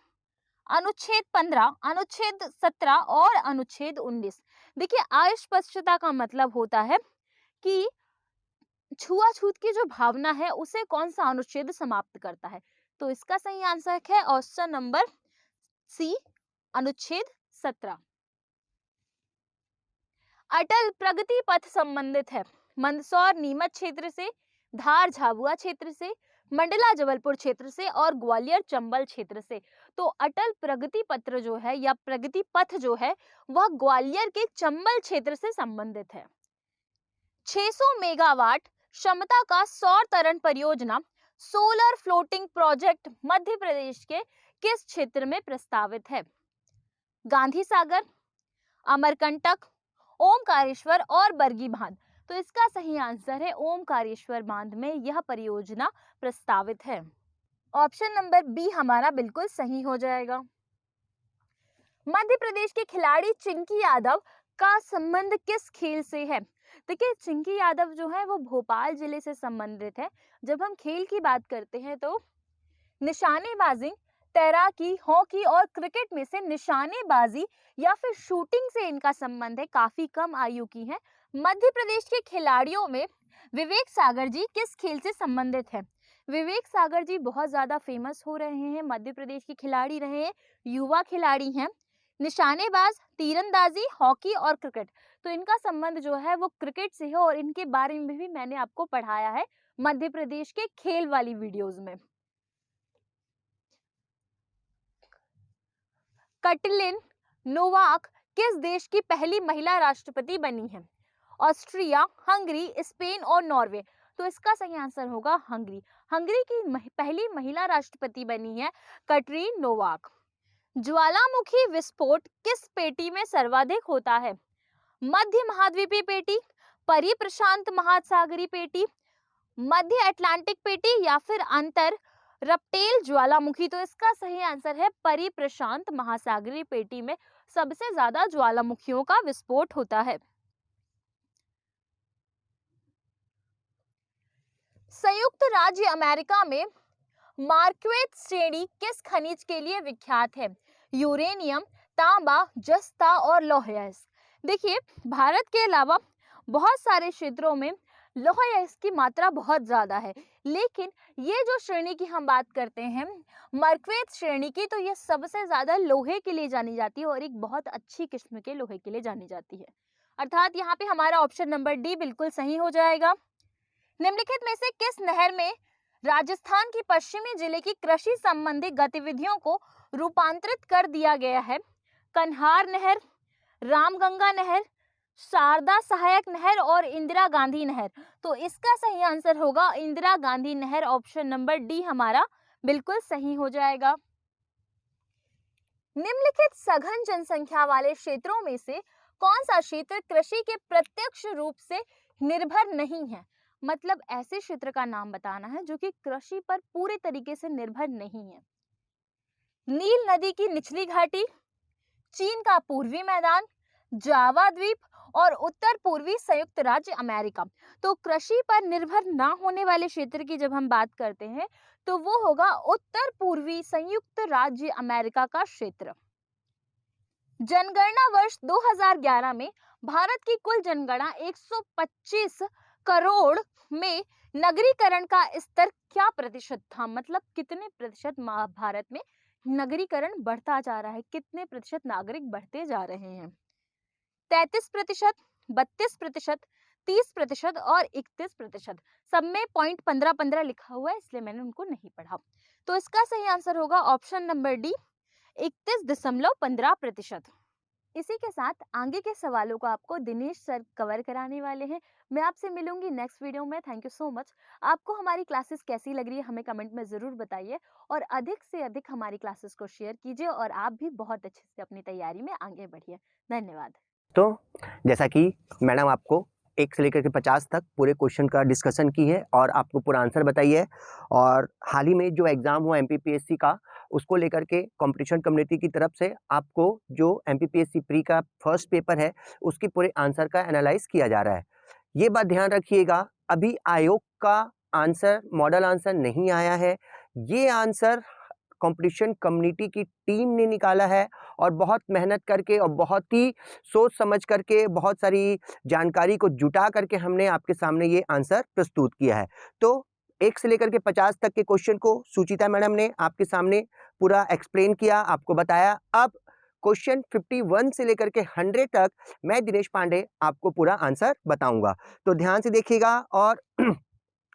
अनुच्छेद 15, अनुच्छेद 17 और अनुच्छेद 19। देखिए, अस्पष्टता का मतलब होता है कि छुआछूत की जो भावना है उसे कौन सा अनुच्छेद समाप्त करता है। तो इसका सही आंसर है ऑप्शन नंबर सी, अनुच्छेद 17। अटल प्रगति पथ संबंधित है मंदसौर नीमच क्षेत्र से, धार झाबुआ क्षेत्र से, मंडला जबलपुर क्षेत्र से और ग्वालियर चंबल क्षेत्र से। तो अटल प्रगति पत्र जो है या प्रगति पथ जो है वह ग्वालियर के चंबल क्षेत्र से संबंधित है। 600 मेगावाट क्षमता का सौर तरंग परियोजना solar floating project Madhya Pradesh के किस क्षेत्र में प्रस्तावित है? गांधी सागर, अमरकंटक, ओमकारेश्वर और बरगी बांध। तो इसका सही आंसर है ओमकारेश्वर बांध में यह परियोजना प्रस्तावित है। ऑप्शन नंबर बी हमारा बिल्कुल सही हो जाएगा। मध्य प्रदेश के खिलाड़ी चिंकी यादव का संबंध किस खेल से है? देखिए, चिंकी यादव जो है वो भोपाल जिले से संबंधित है। जब हम खेल की बात करते हैं तो निशानेबाजी, तैराकी, हॉकी और क्रिकेट में से निशानेबाजी या फिर शूटिंग से इनका संबंध है, काफी कम आयु की है। मध्य प्रदेश के खिलाड़ियों में विवेक सागर जी किस खेल से संबंधित है? विवेक सागर जी बहुत ज्यादा फेमस हो रहे हैं, मध्य प्रदेश के खिलाड़ी रहे हैं, युवा खिलाड़ी हैं। निशानेबाज, तीरंदाजी, हॉकी और क्रिकेट, तो इनका संबंध जो है वो क्रिकेट से है और इनके बारे में भी मैंने आपको पढ़ाया है मध्य प्रदेश के खेल वाली वीडियोस में। कैटलिन नोवाक किस देश की पहली महिला राष्ट्रपति बनी है? ऑस्ट्रिया, हंगरी, स्पेन और नॉर्वे, तो इसका सही आंसर होगा हंगरी। हंगरी की पहली महिला राष्ट्रपति बनी है कैटरीन नोवाक। ज्वालामुखी विस्फोट किस पेटी में सर्वाधिक होता है? मध्य महाद्वीपीय पेटी, परिप्रशांत महासागरीय पेटी, मध्य अटलांटिक पेटी या फिर अंतर रप्टेल ज्वालामुखी, तो इसका सही आंसर है परिप्रशांत महासागरीय पेटी में सबसे ज्यादा ज्वालामुखियों का विस्फोट होता है। संयुक्त राज्य अमेरिका में मार्क्वेट श्रेणी किस खनिज के लिए विख्यात है? यूरेनियम, तांबा, जस्ता और लौह अयस्क। देखिए, भारत के अलावा बहुत सारे क्षेत्रों में लौह अयस्क की मात्रा बहुत ज्यादा है, लेकिन ये जो श्रेणी की हम बात करते हैं मार्क्वेट श्रेणी की, तो ये सबसे ज्यादा लोहे के लिए जानी जाती है और एक बहुत अच्छी किस्म के लोहे के लिए जानी जाती है। अर्थात यहाँ पे हमारा ऑप्शन नंबर डी बिल्कुल सही हो जाएगा। निम्नलिखित में से किस नहर में राजस्थान की पश्चिमी जिले की कृषि संबंधी गतिविधियों को रूपांतरित कर दिया गया है? कन्हार नहर, रामगंगा नहर, शारदा सहायक नहर और इंदिरा गांधी नहर, तो इसका सही आंसर होगा इंदिरा गांधी नहर। ऑप्शन नंबर डी हमारा बिल्कुल सही हो जाएगा। निम्नलिखित सघन जनसंख्या वाले क्षेत्रों में से कौन सा क्षेत्र कृषि के प्रत्यक्ष रूप से निर्भर नहीं है? मतलब ऐसे क्षेत्र का नाम बताना है जो कि कृषि पर पूरे तरीके से निर्भर नहीं है। नील नदी की निचली घाटी, चीन का पूर्वी मैदान, जावा द्वीप और उत्तर पूर्वी संयुक्त राज्य अमेरिका, तो कृषि पर निर्भर ना होने वाले क्षेत्र की जब हम बात करते हैं तो वो होगा उत्तर पूर्वी संयुक्त राज्य अमेरिका का क्षेत्र। जनगणना वर्ष 2011 में भारत की कुल जनगणना 125 करोड़ में नगरीकरण का स्तर क्या प्रतिशत था? मतलब कितने प्रतिशत भारत में नगरीकरण बढ़ता जा रहा है, कितने प्रतिशत नागरिक बढ़ते जा रहे हैं? 33%, 32%, 30% और 31%। सब में पॉइंट 15-15 लिखा हुआ है, इसलिए मैंने उनको नहीं पढ़ा। तो इसका सही आंसर होगा ऑप्शन नंबर डी, 31.15%। इसी के साथ आगे के सवालों को आपको दिनेश सर कवर कराने वाले हैं। मैं आपसे मिलूंगी नेक्स्ट वीडियो में। Thank you so much. आपको हमारी क्लासेस कैसी लग रही है हमें कमेंट में ज़रूर बताइए और अधिक से अधिक हमारी क्लासेस को शेयर कीजिए और आप भी बहुत अच्छे से अपनी तैयारी में आगे बढ़िए। धन्यवाद। तो जैसा कि मैडम आपको 1 से लेकर के 50 तक पूरे क्वेश्चन का डिस्कशन की है और आपको पूरा आंसर बताई है, और हाल ही में जो एग्ज़ाम हुआ MPPSC का उसको लेकर के कंपटीशन कम्युनिटी की तरफ से आपको जो MPPSC प्री का फर्स्ट पेपर है उसके पूरे आंसर का एनालाइज किया जा रहा है। ये बात ध्यान रखिएगा, अभी आयोग का आंसर मॉडल आंसर नहीं आया है, ये आंसर कंपटीशन कम्युनिटी की टीम ने निकाला है और बहुत मेहनत करके और बहुत ही सोच समझ करके बहुत सारी जानकारी को जुटा करके हमने आपके सामने ये आंसर प्रस्तुत किया है। तो 1 से लेकर के 50 तक के क्वेश्चन को सुचिता मैडम ने आपके सामने पूरा एक्सप्लेन किया, आपको बताया। अब क्वेश्चन 51 से लेकर के 100 तक मैं दिनेश पांडे आपको पूरा आंसर बताऊंगा, तो ध्यान से देखिएगा और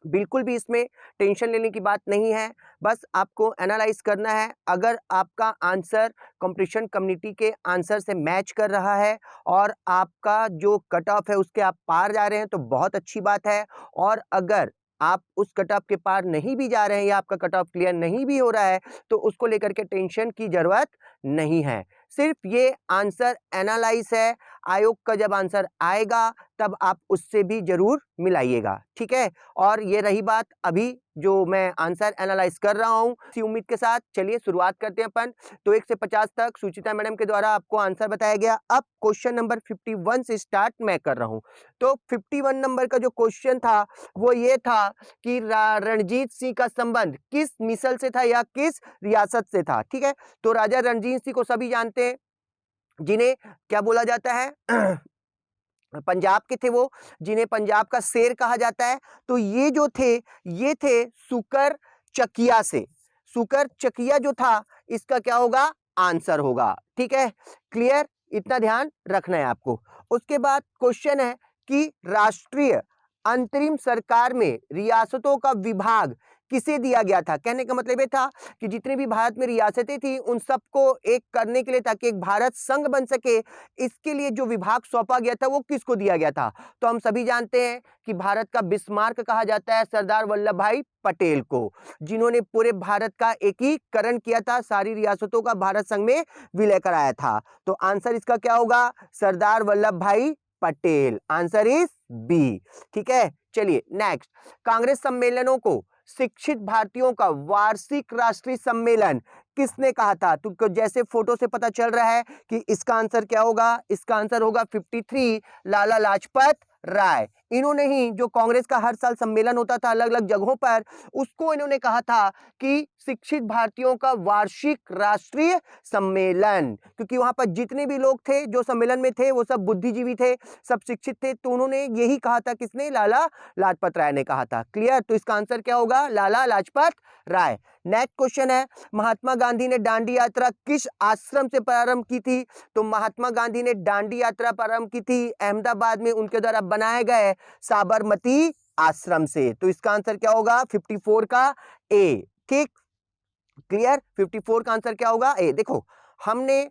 बिल्कुल भी इसमें टेंशन लेने की बात नहीं है, बस आपको एनालाइज करना है। अगर आपका आंसर कंपटीशन कम्युनिटी के आंसर से मैच कर रहा है और आपका जो कट ऑफ है उसके आप पार जा रहे हैं तो बहुत अच्छी बात है, और अगर आप उस कट ऑफ के पार नहीं भी जा रहे हैं या आपका कट ऑफ क्लियर नहीं भी हो रहा है तो उसको लेकर के टेंशन की ज़रूरत नहीं है। सिर्फ ये आंसर एनालाइज है, आयोग का जब आंसर आएगा तब आप उससे भी जरूर मिलाइएगा, ठीक है। और ये रही बात अभी जो मैं आंसर एनालाइज कर रहा हूँ, इसी उम्मीद के साथ चलिए शुरुआत करते हैं अपन। तो 1 से 50 तक सुचिता मैडम के द्वारा आपको आंसर बताया गया। अब क्वेश्चन नंबर 51 से स्टार्ट मैं कर रहा हूँ। तो 51 नंबर का जो क्वेश्चन था वो ये था कि रणजीत सिंह का संबंध किस मिसल से था या किस रियासत से था, ठीक है। तो राजा रणजीत सिंह को सभी जानते हैं, जिन्हें क्या बोला जाता है पंजाब के थे वो, जिन्हें पंजाब का शेर कहा जाता है। तो ये जो थे ये थे सुकर चकिया से। सुकर चकिया जो था इसका क्या होगा आंसर होगा, ठीक है। क्लियर, इतना ध्यान रखना है आपको। उसके बाद क्वेश्चन है कि राष्ट्रीय अंतरिम सरकार में रियासतों का विभाग किसे दिया गया था। कहने का मतलब ये था कि जितने भी भारत में रियासतें थी उन सबको एक करने के लिए, ताकि एक भारत संघ बन सके, इसके लिए जो विभाग सौंपा गया था वो किसको दिया गया था। तो हम सभी जानते हैं कि भारत का बिस्मार्क कहा जाता है सरदार वल्लभ भाई पटेल को, जिन्होंने पूरे भारत का एकीकरण किया था, सारी रियासतों का भारत संघ में विलय कराया था। तो आंसर इसका क्या होगा सरदार वल्लभ भाई पटेल। आंसर इज बी, ठीक है। चलिए नेक्स्ट, कांग्रेस सम्मेलनों को शिक्षित भारतीयों का वार्षिक राष्ट्रीय सम्मेलन किसने कहा था। तो जैसे फोटो से पता चल रहा है कि इसका आंसर क्या होगा, इसका आंसर होगा 53 लाला लाजपत राय। इन्होंने ही जो कांग्रेस का हर साल सम्मेलन होता था अलग अलग जगहों पर, उसको इन्होंने कहा था कि शिक्षित भारतीयों का वार्षिक राष्ट्रीय सम्मेलन, क्योंकि वहां पर जितने भी लोग थे जो सम्मेलन में थे वो सब बुद्धिजीवी थे, सब शिक्षित थे। तो उन्होंने यही कहा था, किसने, लाला लाजपत राय ने कहा था। क्लियर, तो इसका आंसर क्या होगा लाला लाजपत राय। नेक्स्ट क्वेश्चन है, महात्मा गांधी ने दांडी यात्रा किस आश्रम से प्रारंभ की थी। तो महात्मा गांधी ने दांडी यात्रा प्रारंभ की थी अहमदाबाद में उनके द्वारा बनाए गए साबरमती आश्रम से। तो इसका आंसर क्या होगा 54 का ए, ठीक। क्लियर, 54 का आंसर क्या होगा ए। देखो हमने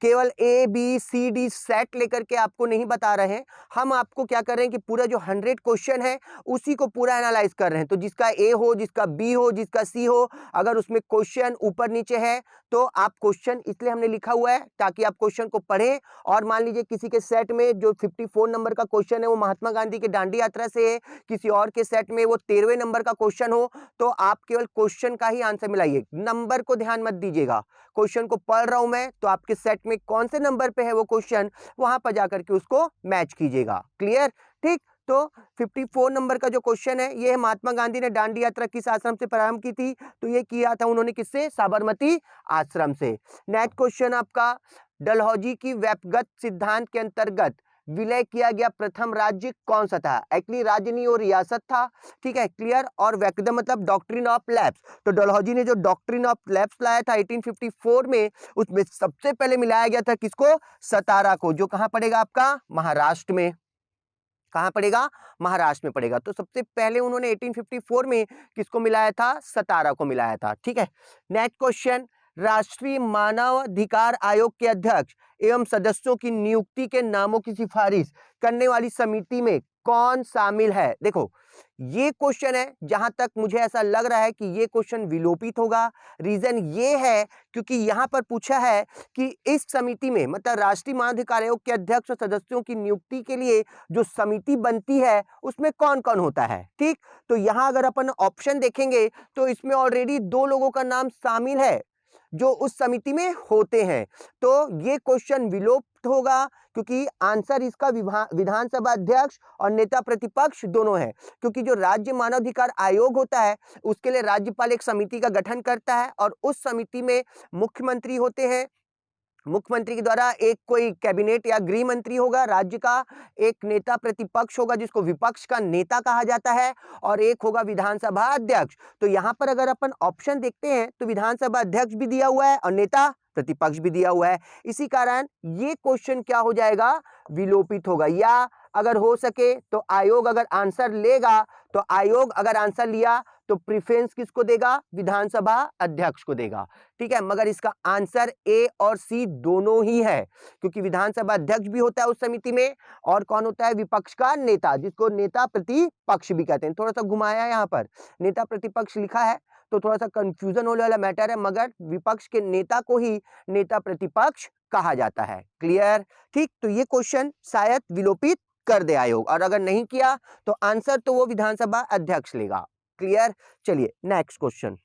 केवल A B C D set लेकर के आपको नहीं बता रहे हैं, हम आपको क्या कर रहे हैं कि पूरा जो 100 क्वेश्चन है उसी को पूरा एनालाइज कर रहे हैं। तो जिसका ए हो, जिसका बी हो, जिसका सी हो, अगर उसमें क्वेश्चन ऊपर नीचे है तो आप क्वेश्चन, इसलिए हमने लिखा हुआ है ताकि आप क्वेश्चन को पढ़ें। और मान लीजिए किसी के सेट में जो 54 नंबर का क्वेश्चन है वो महात्मा गांधी के दांडी यात्रा से है, किसी और के सेट में वो 13वें नंबर का क्वेश्चन हो, तो आप केवल क्वेश्चन का ही आंसर मिलाइए, नंबर को ध्यान मत दीजिएगा। क्वेश्चन को पढ़ रहा हूं मैं तो आपके सेट में कौन से नंबर पे है वो क्वेश्चन, वहां पर जाकर के उसको मैच कीजिएगा। क्लियर, ठीक। तो 54 नंबर का जो क्वेश्चन है ये है, महात्मा गांधी ने दांडी यात्रा किस आश्रम से प्रारंभ की थी। तो ये किया था उन्होंने किससे, साबरमती आश्रम से। नेक्स्ट क्वेश्चन आपका, डलहौजी की व्यक्तिगत सिद्धांत के अंतर्गत विलय किया गया प्रथम राज्य कौन सा था। एक्चुअली राज्य नहीं और रियासत था, ठीक है। क्लियर, और व्यक्तिगत मतलब डॉक्ट्रिन ऑफ लैप्स। तो डलहौजी ने जो डॉक्ट्रिन ऑफ लैप्स लाया था 1854 में, उसमें सबसे पहले मिलाया गया था किसको, सतारा को, जो कहां पड़ेगा आपका महाराष्ट्र में। कहां पड़ेगा, महाराष्ट्र में पड़ेगा। तो सबसे पहले उन्होंने 1854 में किसको मिलाया था, सतारा को मिलाया था, ठीक है। नेक्स्ट क्वेश्चन, राष्ट्रीय मानवाधिकार आयोग के अध्यक्ष एवं सदस्यों की नियुक्ति के नामों की सिफारिश करने वाली समिति में कौन शामिल है। देखो ये क्वेश्चन है, जहां तक मुझे ऐसा लग रहा है कि ये क्वेश्चन विलोपित होगा। रीजन ये है क्योंकि यहां पर पूछा है कि इस समिति में, मतलब राष्ट्रीय मानवाधिकार आयोग के अध्यक्ष और सदस्यों की नियुक्ति के लिए जो समिति बनती है उसमें कौन कौन होता है, ठीक। तो यहां अगर अपन ऑप्शन देखेंगे तो इसमें ऑलरेडी 2 लोगों का नाम शामिल है जो उस समिति में होते हैं। तो ये क्वेश्चन विलोपित होगा क्योंकि आंसर इसका विधानसभा अध्यक्ष और नेता प्रतिपक्ष दोनों है। क्योंकि जो राज्य मानवाधिकार आयोग होता है उसके लिए राज्यपाल एक समिति का गठन करता है और उस समिति में मुख्यमंत्री होते हैं, मुख्यमंत्री के द्वारा एक कोई कैबिनेट या गृह मंत्री होगा, राज्य का एक नेता प्रतिपक्ष होगा जिसको विपक्ष का नेता कहा जाता है, और एक होगा विधानसभा अध्यक्ष। तो यहां पर अगर अपन ऑप्शन देखते हैं तो विधानसभा अध्यक्ष भी दिया हुआ है और नेता प्रतिपक्ष भी दिया हुआ है। इसी कारण ये क्वेश्चन क्या हो जाएगा, विलोपित होगा। या अगर हो सके तो आयोग अगर आंसर लेगा, तो आयोग अगर आंसर लिया तो प्रेफरेंस किसको देगा, विधानसभा अध्यक्ष को देगा, ठीक है। मगर इसका आंसर ए और सी दोनों ही है, क्योंकि विधानसभा अध्यक्ष भी होता है उस समिति में, और कौन होता है, विपक्ष का नेता, जिसको नेता प्रतिपक्ष भी कहते हैं। थोड़ा सा घुमाया यहाँ पर नेता प्रतिपक्ष लिखा है, तो थोड़ा सा कंफ्यूजन होने वाला मैटर है, मगर विपक्ष के नेता को ही नेता प्रतिपक्ष कहा जाता है। क्लियर? ठीक, तो ये क्वेश्चन शायद विलोपित कर दे आयोग, और अगर नहीं किया तो आंसर तो वो विधानसभा अध्यक्ष लेगा। क्लियर? चलिए नेक्स्ट क्वेश्चन।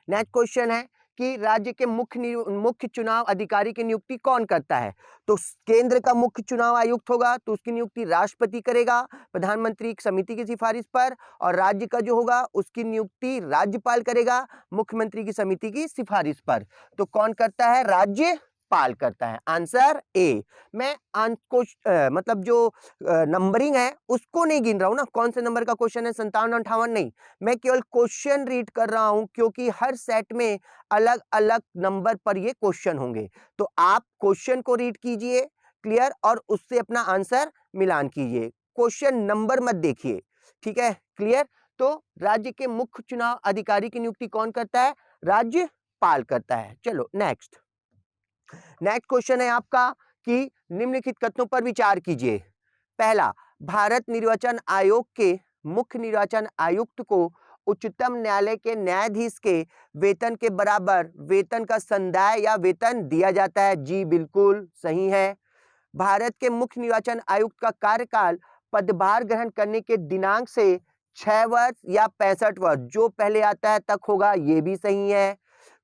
नेक्स्ट क्वेश्चन है कि राज्य के मुख्य चुनाव अधिकारी की नियुक्ति कौन करता है? तो केंद्र का मुख्य चुनाव आयुक्त होगा, तो उसकी नियुक्ति राष्ट्रपति करेगा प्रधानमंत्री की समिति की सिफारिश पर, और राज्य का जो होगा उसकी नियुक्ति राज्यपाल करेगा मुख्यमंत्री की समिति की सिफारिश पर। तो कौन करता है? राज्यपाल करता है। Answer A. मैं मतलब जो नंबरिंग है उसको नहीं गिन रहा हूं ना, कौन से नंबर का क्वेश्चन है, 57 58 नहीं, मैं केवल क्वेश्चन रीड कर रहा हूं, क्योंकि हर सेट में अलग अलग नंबर पर ये क्वेश्चन होंगे। तो आप क्वेश्चन को रीड कीजिए, क्लियर, और उससे अपना आंसर मिलान कीजिए, क्वेश्चन नंबर मत देखिए। ठीक है, क्लियर? तो राज्य के मुख्य चुनाव अधिकारी की नियुक्ति कौन करता है? राज्यपाल करता है। चलो नेक्स्ट क्वेश्चन है आपका कि निम्नलिखित कथनों पर विचार कीजिए। पहला, भारत निर्वाचन आयोग के मुख्य निर्वाचन आयुक्त को उच्चतम न्यायालय के न्यायाधीश के वेतन के बराबर वेतन का संदाय या वेतन दिया जाता है। जी बिल्कुल सही है। भारत के मुख्य निर्वाचन आयुक्त का कार्यकाल पदभार ग्रहण करने के दिनांक से 6 वर्ष या 65 वर्ष, जो पहले आता है तक होगा। ये भी सही है।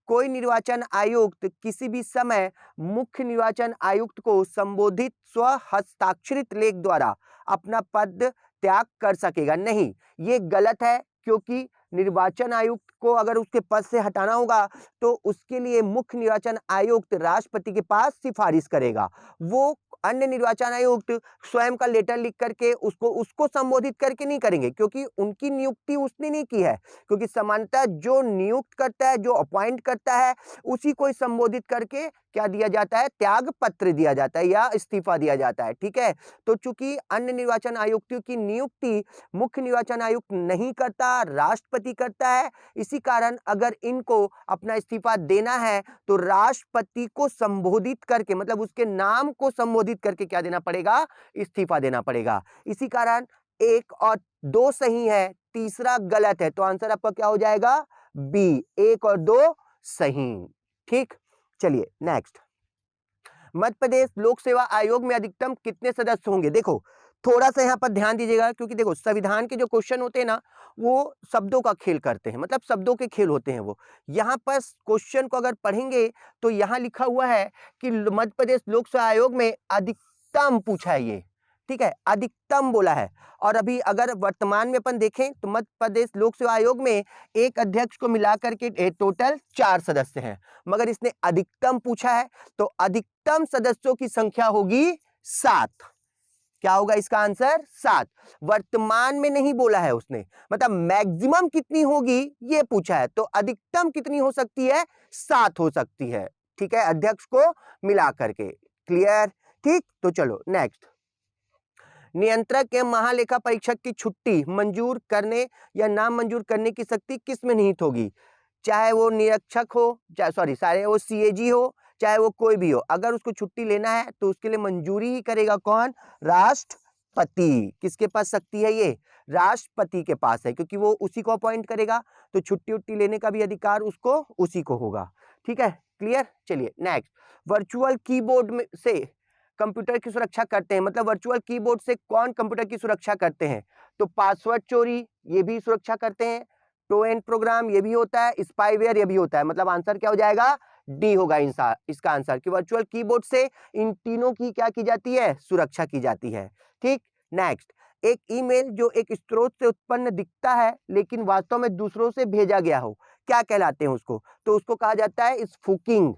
कोई निर्वाचन आयुक्त किसी भी समय मुख्य निर्वाचन आयुक्त को संबोधित स्व हस्ताक्षरित लेख द्वारा अपना पद त्याग कर सकेगा नहीं, ये गलत है, क्योंकि निर्वाचन आयुक्त को अगर उसके पद से हटाना होगा तो उसके लिए मुख्य निर्वाचन आयुक्त राष्ट्रपति के पास सिफारिश करेगा। वो अन्य निर्वाचन आयुक्त स्वयं का लेटर लिख करके उसको संबोधित करके नहीं करेंगे, क्योंकि उनकी नियुक्ति उसने नहीं की है। क्योंकि सामान्यतः जो नियुक्त करता है, जो अपॉइंट करता है, उसी को संबोधित करके क्या दिया जाता है? त्याग पत्र दिया जाता है या इस्तीफा दिया जाता है। ठीक है, तो चूंकि अन्य निर्वाचन आयुक्तों की नियुक्ति मुख्य निर्वाचन आयुक्त नहीं करता, राष्ट्रपति करता है, इसी कारण अगर इनको अपना इस्तीफा देना है तो राष्ट्रपति को संबोधित करके, मतलब उसके नाम को संबोधित करके क्या देना पड़ेगा? इस्तीफा देना पड़ेगा। इसी कारण 1 और 2 सही है, तीसरा गलत है। तो आंसर आपका क्या हो जाएगा? बी, 1 और 2 सही। ठीक, चलिए नेक्स्ट। मध्य प्रदेश लोक सेवा आयोग में अधिकतम कितने सदस्य होंगे? देखो थोड़ा सा यहाँ पर ध्यान दीजिएगा, क्योंकि देखो संविधान के जो क्वेश्चन होते हैं ना, वो शब्दों का खेल करते हैं, मतलब शब्दों के खेल होते हैं वो। यहाँ पर क्वेश्चन को अगर पढ़ेंगे तो यहाँ लिखा हुआ है कि मध्य प्रदेश लोक सेवा आयोग में अधिकतम पूछा है ये। ठीक है, अधिकतम बोला है। और अभी अगर वर्तमान में अपन देखें तो मध्य प्रदेश लोक सेवा आयोग में एक अध्यक्ष को मिलाकर के टोटल 4 सदस्य हैं, मगर इसने अधिकतम पूछा है, तो अधिकतम सदस्यों की संख्या होगी 7। क्या होगा इसका आंसर? 7। वर्तमान में नहीं बोला है उसने, मतलब मैक्सिमम कितनी होगी ये पूछा है, तो अधिकतम कितनी हो सकती है? 7 हो सकती है। ठीक है, अध्यक्ष को मिला करके। क्लियर? ठीक, तो चलो नेक्स्ट। नियंत्रक के महालेखा परीक्षक की छुट्टी मंजूर करने या नाम मंजूर करने की शक्ति किस में निहित होगी? चाहे वो निरीक्षक हो, चाहे वो सीएजी हो, चाहे वो कोई भी हो, अगर उसको छुट्टी लेना है तो उसके लिए मंजूरी ही करेगा कौन? राष्ट्रपति। किसके पास शक्ति है ये? राष्ट्रपति के पास है, क्योंकि वो उसी को अपॉइंट करेगा, तो छुट्टी उट्टी लेने का भी अधिकार उसको उसी को होगा। ठीक है, क्लियर? चलिए नेक्स्ट। वर्चुअल कीबोर्ड में से कंप्यूटर की सुरक्षा करते हैं, मतलब वर्चुअल कीबोर्ड से कौन कंप्यूटर की सुरक्षा करते हैं? तो पासवर्ड चोरी ये भी सुरक्षा करते हैं, टो एंड प्रोग्राम ये भी होता है, स्पाईवेयर ये भी होता है। मतलब आंसर क्या हो जाएगा? डी होगा इसका आंसर, कि वर्चुअल कीबोर्ड से इन तीनों की क्या की जाती है? सुरक्षा की जाती है। ठीक, नेक्स्ट। एक ईमेल जो एक स्रोत से उत्पन्न दिखता है लेकिन वास्तव में दूसरों से भेजा गया हो, क्या कहलाते हैं उसको? तो उसको कहा जाता है स्पूफिंग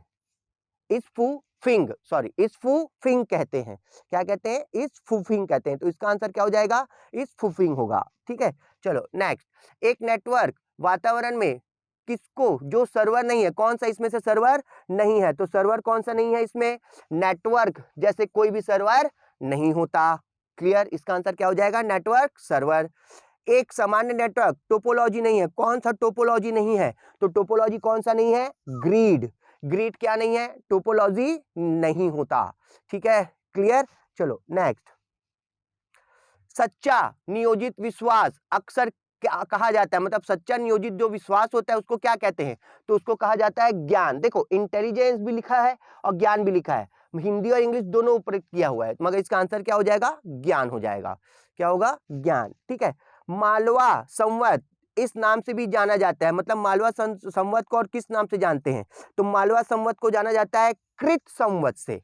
कहते हैं। क्या कहते हैं? स्पूफिंग कहते हैं। तो इसका आंसर क्या हो जाएगा? स्पूफिंग होगा। ठीक है, चलो नेक्स्ट। एक नेटवर्क वातावरण में किसको, जो सर्वर नहीं है, कौन सा इसमें से सर्वर नहीं है? तो सर्वर कौन सा नहीं है इसमें? नेटवर्क जैसे कोई भी सर्वर नहीं होता। क्लियर? इसका आंसर क्या हो जाएगा? Network server. एक सामान्य नेटवर्क टोपोलॉजी नहीं है, कौन सा टोपोलॉजी नहीं है? तो टोपोलॉजी कौन सा नहीं है? ग्रिड क्या नहीं है? टोपोलॉजी नहीं होता। ठीक है, क्लियर? चलो नेक्स्ट। सच्चा नियोजित विश्वास अक्सर क्या कहा जाता है, मतलब सच्चा नियोजित जो विश्वास होता है उसको क्या कहते हैं, तो उसको कहा जाता है ज्ञान। देखो इंटेलिजेंस भी लिखा है और ज्ञान भी लिखा है, हिंदी और इंग्लिश दोनों ऊपर किया हुआ है, मगर इसका आंसर क्या हो जाएगा, ज्ञान हो जाएगा। क्या होगा, ज्ञान। ठीक है, मालवा संवत इस नाम से भी जाना जाता है, मतलब मालवा संवत को और किस नाम से जानते हैं, तो मालवा संवत को जाना जाता है कृत संवत से।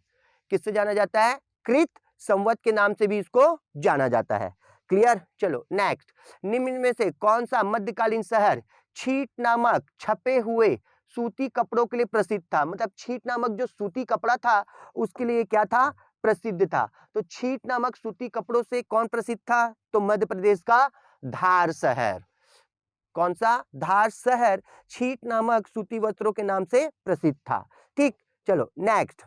किससे जाना जाता है, कृत संवत के नाम से भी इसको जाना जाता है। क्लियर। चलो नेक्स्ट, निम्न में से कौन सा मध्यकालीन शहर छीट नामक छपे हुए सूती कपड़ों के लिए प्रसिद्ध था, मतलब छीट नामक जो सूती कपड़ा था उसके लिए क्या था, प्रसिद्ध था। तो छीट नामक सूती कपड़ों से कौन प्रसिद्ध था, तो मध्य प्रदेश का धार शहर। कौन सा, धार शहर छीट नामक सूती वस्त्रों के नाम से प्रसिद्ध था। ठीक, चलो नेक्स्ट,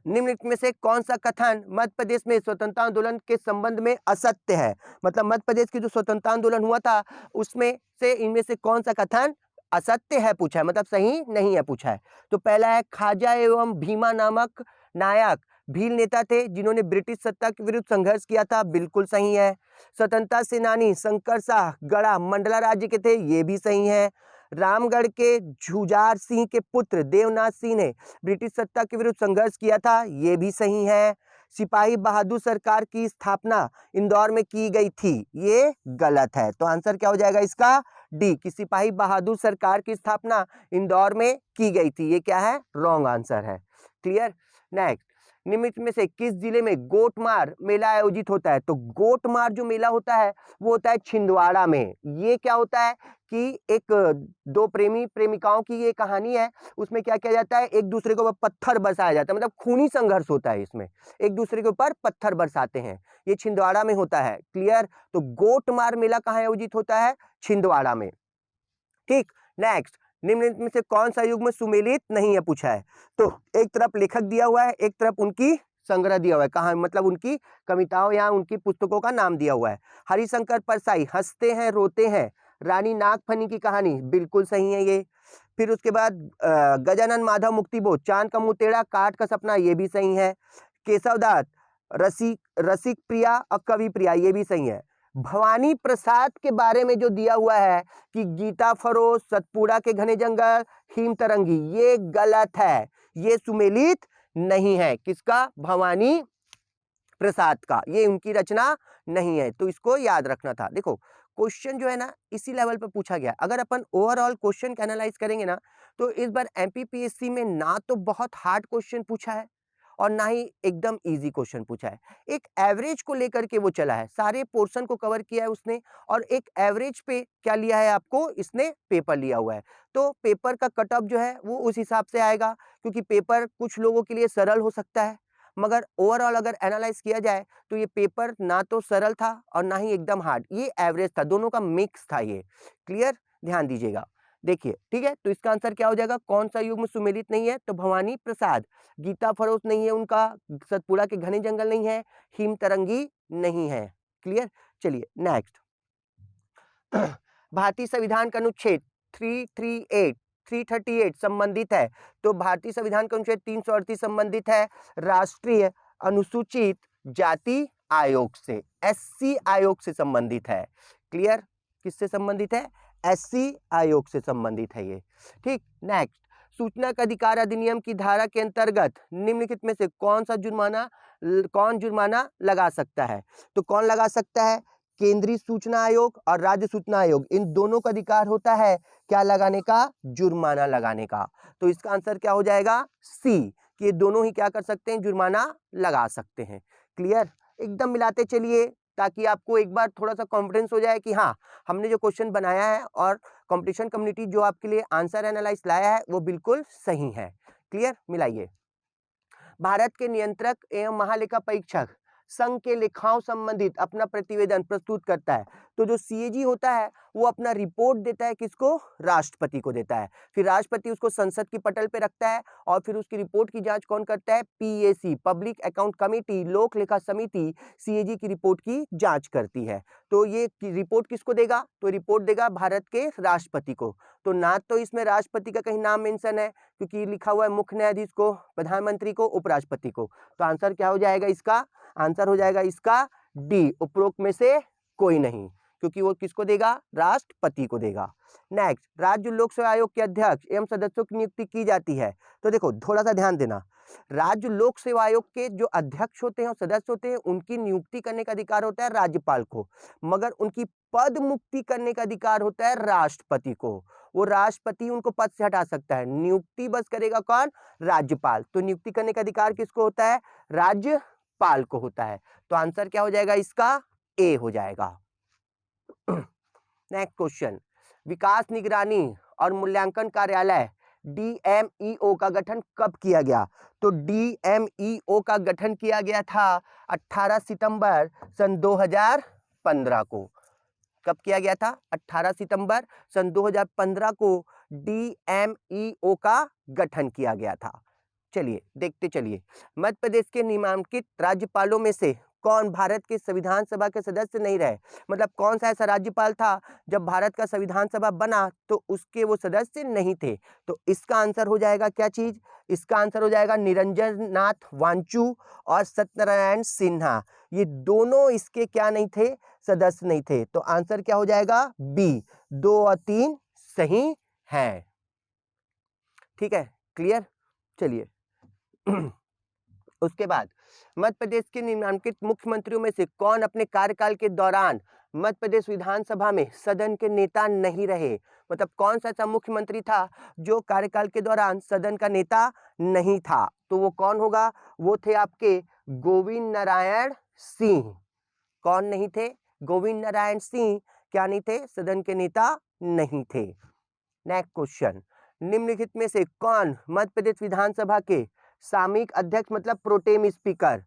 निम्नलिखित में से कौन सा कथन मध्य प्रदेश में स्वतंत्रता आंदोलन के संबंध में असत्य है, मतलब मध्य प्रदेश की जो स्वतंत्रता आंदोलन हुआ था उसमें से इनमें से कौन सा कथन असत्य है पूछा है, मतलब सही नहीं है पूछा है। तो पहला है खाजा एवं भीमा नामक नायक भील नेता थे जिन्होंने ब्रिटिश सत्ता के विरुद्ध संघर्ष किया था, बिल्कुल सही है। स्वतंत्रता सेनानी शंकर शाह गढ़ा मंडला राज्य के थे, ये भी सही है। रामगढ़ के झुजार सिंह के पुत्र देवनाथ सिंह ने ब्रिटिश सत्ता के विरुद्ध संघर्ष किया था, ये भी सही है। सिपाही बहादुर सरकार की स्थापना इंदौर में की गई थी, ये गलत है। तो आंसर क्या हो जाएगा इसका, डी, कि सिपाही बहादुर सरकार की स्थापना इंदौर में की गई थी, ये क्या है, रॉन्ग आंसर है। क्लियर। नेक्स्ट, निम्नलिखित में से किस जिले में गोटमार मेला आयोजित होता है, तो गोटमार जो मेला होता है वो होता है छिंदवाड़ा में। ये क्या होता है कि एक दो प्रेमी प्रेमिकाओं की ये कहानी है, उसमें क्या किया जाता है, एक दूसरे के ऊपर पत्थर बरसाया जाता है, मतलब खूनी संघर्ष होता है इसमें, एक दूसरे के ऊपर पत्थर बरसाते हैं, ये छिंदवाड़ा में होता है। क्लियर। तो गोटमार मेला कहाँ आयोजित होता है, छिंदवाड़ा में। ठीक, नेक्स्ट, निम्नलिखित में से कौन सा युग्म सुमेलित नहीं है पूछा है, तो एक तरफ लेखक दिया हुआ है, एक तरफ उनकी संग्रह दिया हुआ है, कहा मतलब उनकी कविताओं या उनकी पुस्तकों का नाम दिया हुआ है। हरिशंकर परसाई हंसते हैं रोते हैं रानी नागफनी की कहानी, बिल्कुल सही है ये। फिर उसके बाद गजानन माधव मुक्तिबोध चांद का मुंह टेढ़ा काठ का सपना, ये भी सही है। केशवदास रसिक प्रिया और कवि प्रिया, ये भी सही है। भवानी प्रसाद के बारे में जो दिया हुआ है कि गीता फरोश सतपुड़ा के घने जंगल हिम तरंगी, ये गलत है, ये सुमेलित नहीं है। किसका, भवानी प्रसाद का, ये उनकी रचना नहीं है, तो इसको याद रखना था। देखो क्वेश्चन जो है ना इसी लेवल पर पूछा गया, अगर अपन ओवरऑल क्वेश्चन का एनालाइज करेंगे ना तो इस बार एमपीपीएससी में ना तो बहुत हार्ड क्वेश्चन पूछा है और ना ही एकदम इजी क्वेश्चन पूछा है, एक एवरेज को लेकर के वो चला है, सारे पोर्शन को कवर किया है उसने और एक एवरेज पे क्या लिया है आपको, इसने पेपर लिया हुआ है। तो पेपर का कट ऑफ जो है वो उस हिसाब से आएगा, क्योंकि पेपर कुछ लोगों के लिए सरल हो सकता है, मगर ओवरऑल अगर एनालाइज किया जाए तो ये पेपर ना तो सरल था और ना ही एकदम हार्ड, ये एवरेज था, दोनों का मिक्स था ये। क्लियर, ध्यान दीजिएगा। देखिए ठीक है, तो इसका आंसर क्या हो जाएगा, कौन सा युग्म सुमेलित नहीं है, तो भवानी प्रसाद। गीता फरोश नहीं है उनका, सतपुड़ा के घने जंगल नहीं है, हिम तरंगी नहीं है। क्लियर। चलिए नेक्स्ट, भारतीय संविधान का अनुच्छेद 338 संबंधित है, तो भारतीय संविधान का अनुच्छेद 338 संबंधित है राष्ट्रीय अनुसूचित जाति आयोग से, एससी आयोग से संबंधित है। क्लियर, किससे संबंधित है, एससी आयोग से संबंधित है ये। ठीक, नेक्स्ट, सूचना का अधिकार अधिनियम की धारा के अंतर्गत निम्नलिखित में से कौन जुर्माना लगा सकता है, तो कौन लगा सकता है, केंद्रीय सूचना आयोग और राज्य सूचना आयोग, इन दोनों का अधिकार होता है क्या लगाने का, जुर्माना लगाने का। तो इसका आंसर क्या हो जाएगा, सी, कि ये दोनों ही क्या कर सकते हैं, जुर्माना लगा सकते हैं। क्लियर, एकदम मिलाते चलिए ताकि आपको एक बार थोड़ा सा कॉन्फिडेंस हो जाए कि हाँ हमने जो क्वेश्चन बनाया है और कंपटीशन कम्युनिटी जो आपके लिए आंसर एनालाइज लाया है वो बिल्कुल सही है। क्लियर, मिलाइए। भारत के नियंत्रक एवं महालेखा परीक्षक संघ के लेखाओं संबंधित अपना प्रतिवेदन प्रस्तुत करता है, तो जो सीएजी होता है वो अपना रिपोर्ट देता है किसको, राष्ट्रपति को देता है, फिर राष्ट्रपति उसको संसद की पटल पे रखता है और फिर उसकी रिपोर्ट की जांच कौन करता है, पीएसी पब्लिक अकाउंट कमेटी, लोक लेखा समिति सीएजी की रिपोर्ट की जांच करती है। तो ये रिपोर्ट किसको देगा, तो रिपोर्ट देगा भारत के राष्ट्रपति को। तो ना तो इसमें राष्ट्रपति का कहीं नाम मेंशन है क्योंकि लिखा हुआ है मुख्य न्यायाधीश को, प्रधानमंत्री को, उपराष्ट्रपति को, तो आंसर क्या हो जाएगा इसका, आंसर हो जाएगा इसका डी, उपरोक्त में से कोई नहीं, क्योंकि वो किसको देगा, राष्ट्रपति को देगा। नेक्स्ट, राज्य लोक सेवा आयोग के अध्यक्ष एवं सदस्यों की नियुक्ति की जाती है। तो देखो थोड़ा सा ध्यान देना, राज्य लोक सेवा आयोग के जो अध्यक्ष होते हैं और सदस्य होते हैं उनकी नियुक्ति करने का अधिकार होता है राज्यपाल को, मगर उनकी पद मुक्ति करने का अधिकार होता है राष्ट्रपति को। वो राष्ट्रपति उनको पद से हटा सकता है, नियुक्ति बस करेगा कौन, राज्यपाल। तो नियुक्ति करने का अधिकार किसको होता है, राज्यपाल को होता है। तो आंसर क्या हो जाएगा इसका, ए हो जाएगा। नेक्स्ट क्वेश्चन, विकास निगरानी और मूल्यांकन कार्यालय DMEO का गठन कब किया गया। तो DMEO का गठन किया गया था 18 सितंबर सन 2015 को। कब किया गया था, 18 सितंबर सन 2015 को DMEO का गठन किया गया था। चलिए देखते चलिए, मध्य प्रदेश के नामांकित राज्यपालों में से कौन भारत के संविधान सभा के सदस्य नहीं रहे। मतलब कौन सा ऐसा राज्यपाल था जब भारत का संविधान सभा बना तो उसके वो सदस्य नहीं थे। तो इसका आंसर हो जाएगा क्या चीज, इसका आंसर हो जाएगा निरंजन नाथ वांचू और सत्यनारायण सिन्हा। ये दोनों इसके क्या नहीं थे, सदस्य नहीं थे। तो आंसर क्या हो जाएगा, बी, 2 और 3 सही है। ठीक है, क्लियर। चलिए उसके बाद, मध्य प्रदेश के निम्नलिखित मुख्यमंत्रियों में से कौन अपने कार्यकाल के दौरान मध्य प्रदेश विधानसभा में सदन के नेता नहीं रहे। मतलब कौन सा ऐसा मुख्यमंत्री था जो कार्यकाल के दौरान सदन का नेता नहीं था। तो वो कौन होगा, वो थे आपके गोविंद नारायण सिंह। कौन नहीं थे, गोविंद नारायण सिंह क्या नहीं थे, सदन के नेता नहीं थे। नेक्स्ट क्वेश्चन, निम्नलिखित में से कौन मध्य प्रदेश विधानसभा के सामयिक अध्यक्ष मतलब प्रोटेम स्पीकर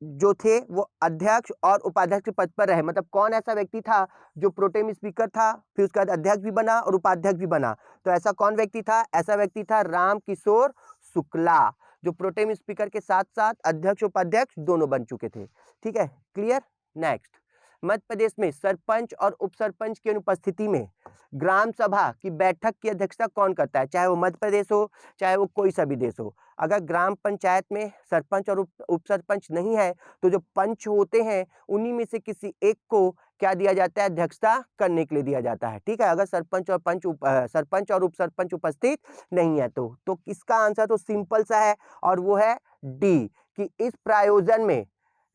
जो थे वो अध्यक्ष और उपाध्यक्ष पद पर रहे। मतलब कौन ऐसा व्यक्ति था जो प्रोटेम स्पीकर था, फिर उसके बाद अध्यक्ष भी बना और उपाध्यक्ष भी बना। तो ऐसा कौन व्यक्ति था, ऐसा व्यक्ति था राम किशोर शुक्ला, जो प्रोटेम स्पीकर के साथ साथ अध्यक्ष उपाध्यक्ष दोनों बन चुके थे। ठीक है, क्लियर। नेक्स्ट, मध्य प्रदेश में सरपंच और उपसरपंच की अनुपस्थिति में ग्राम सभा की बैठक की अध्यक्षता कौन करता है, चाहे वो मध्य प्रदेश हो चाहे वो कोई सा भी देश हो। अगर ग्राम पंचायत में सरपंच और उपसरपंच नहीं है तो जो पंच होते हैं उन्हीं में से किसी एक को क्या दिया जाता है, अध्यक्षता करने के लिए दिया जाता है। ठीक है, अगर सरपंच और उपसरपंच उपस्थित नहीं है तो इसका आंसर तो सिंपल सा है और वो है डी, कि इस प्रायोजन में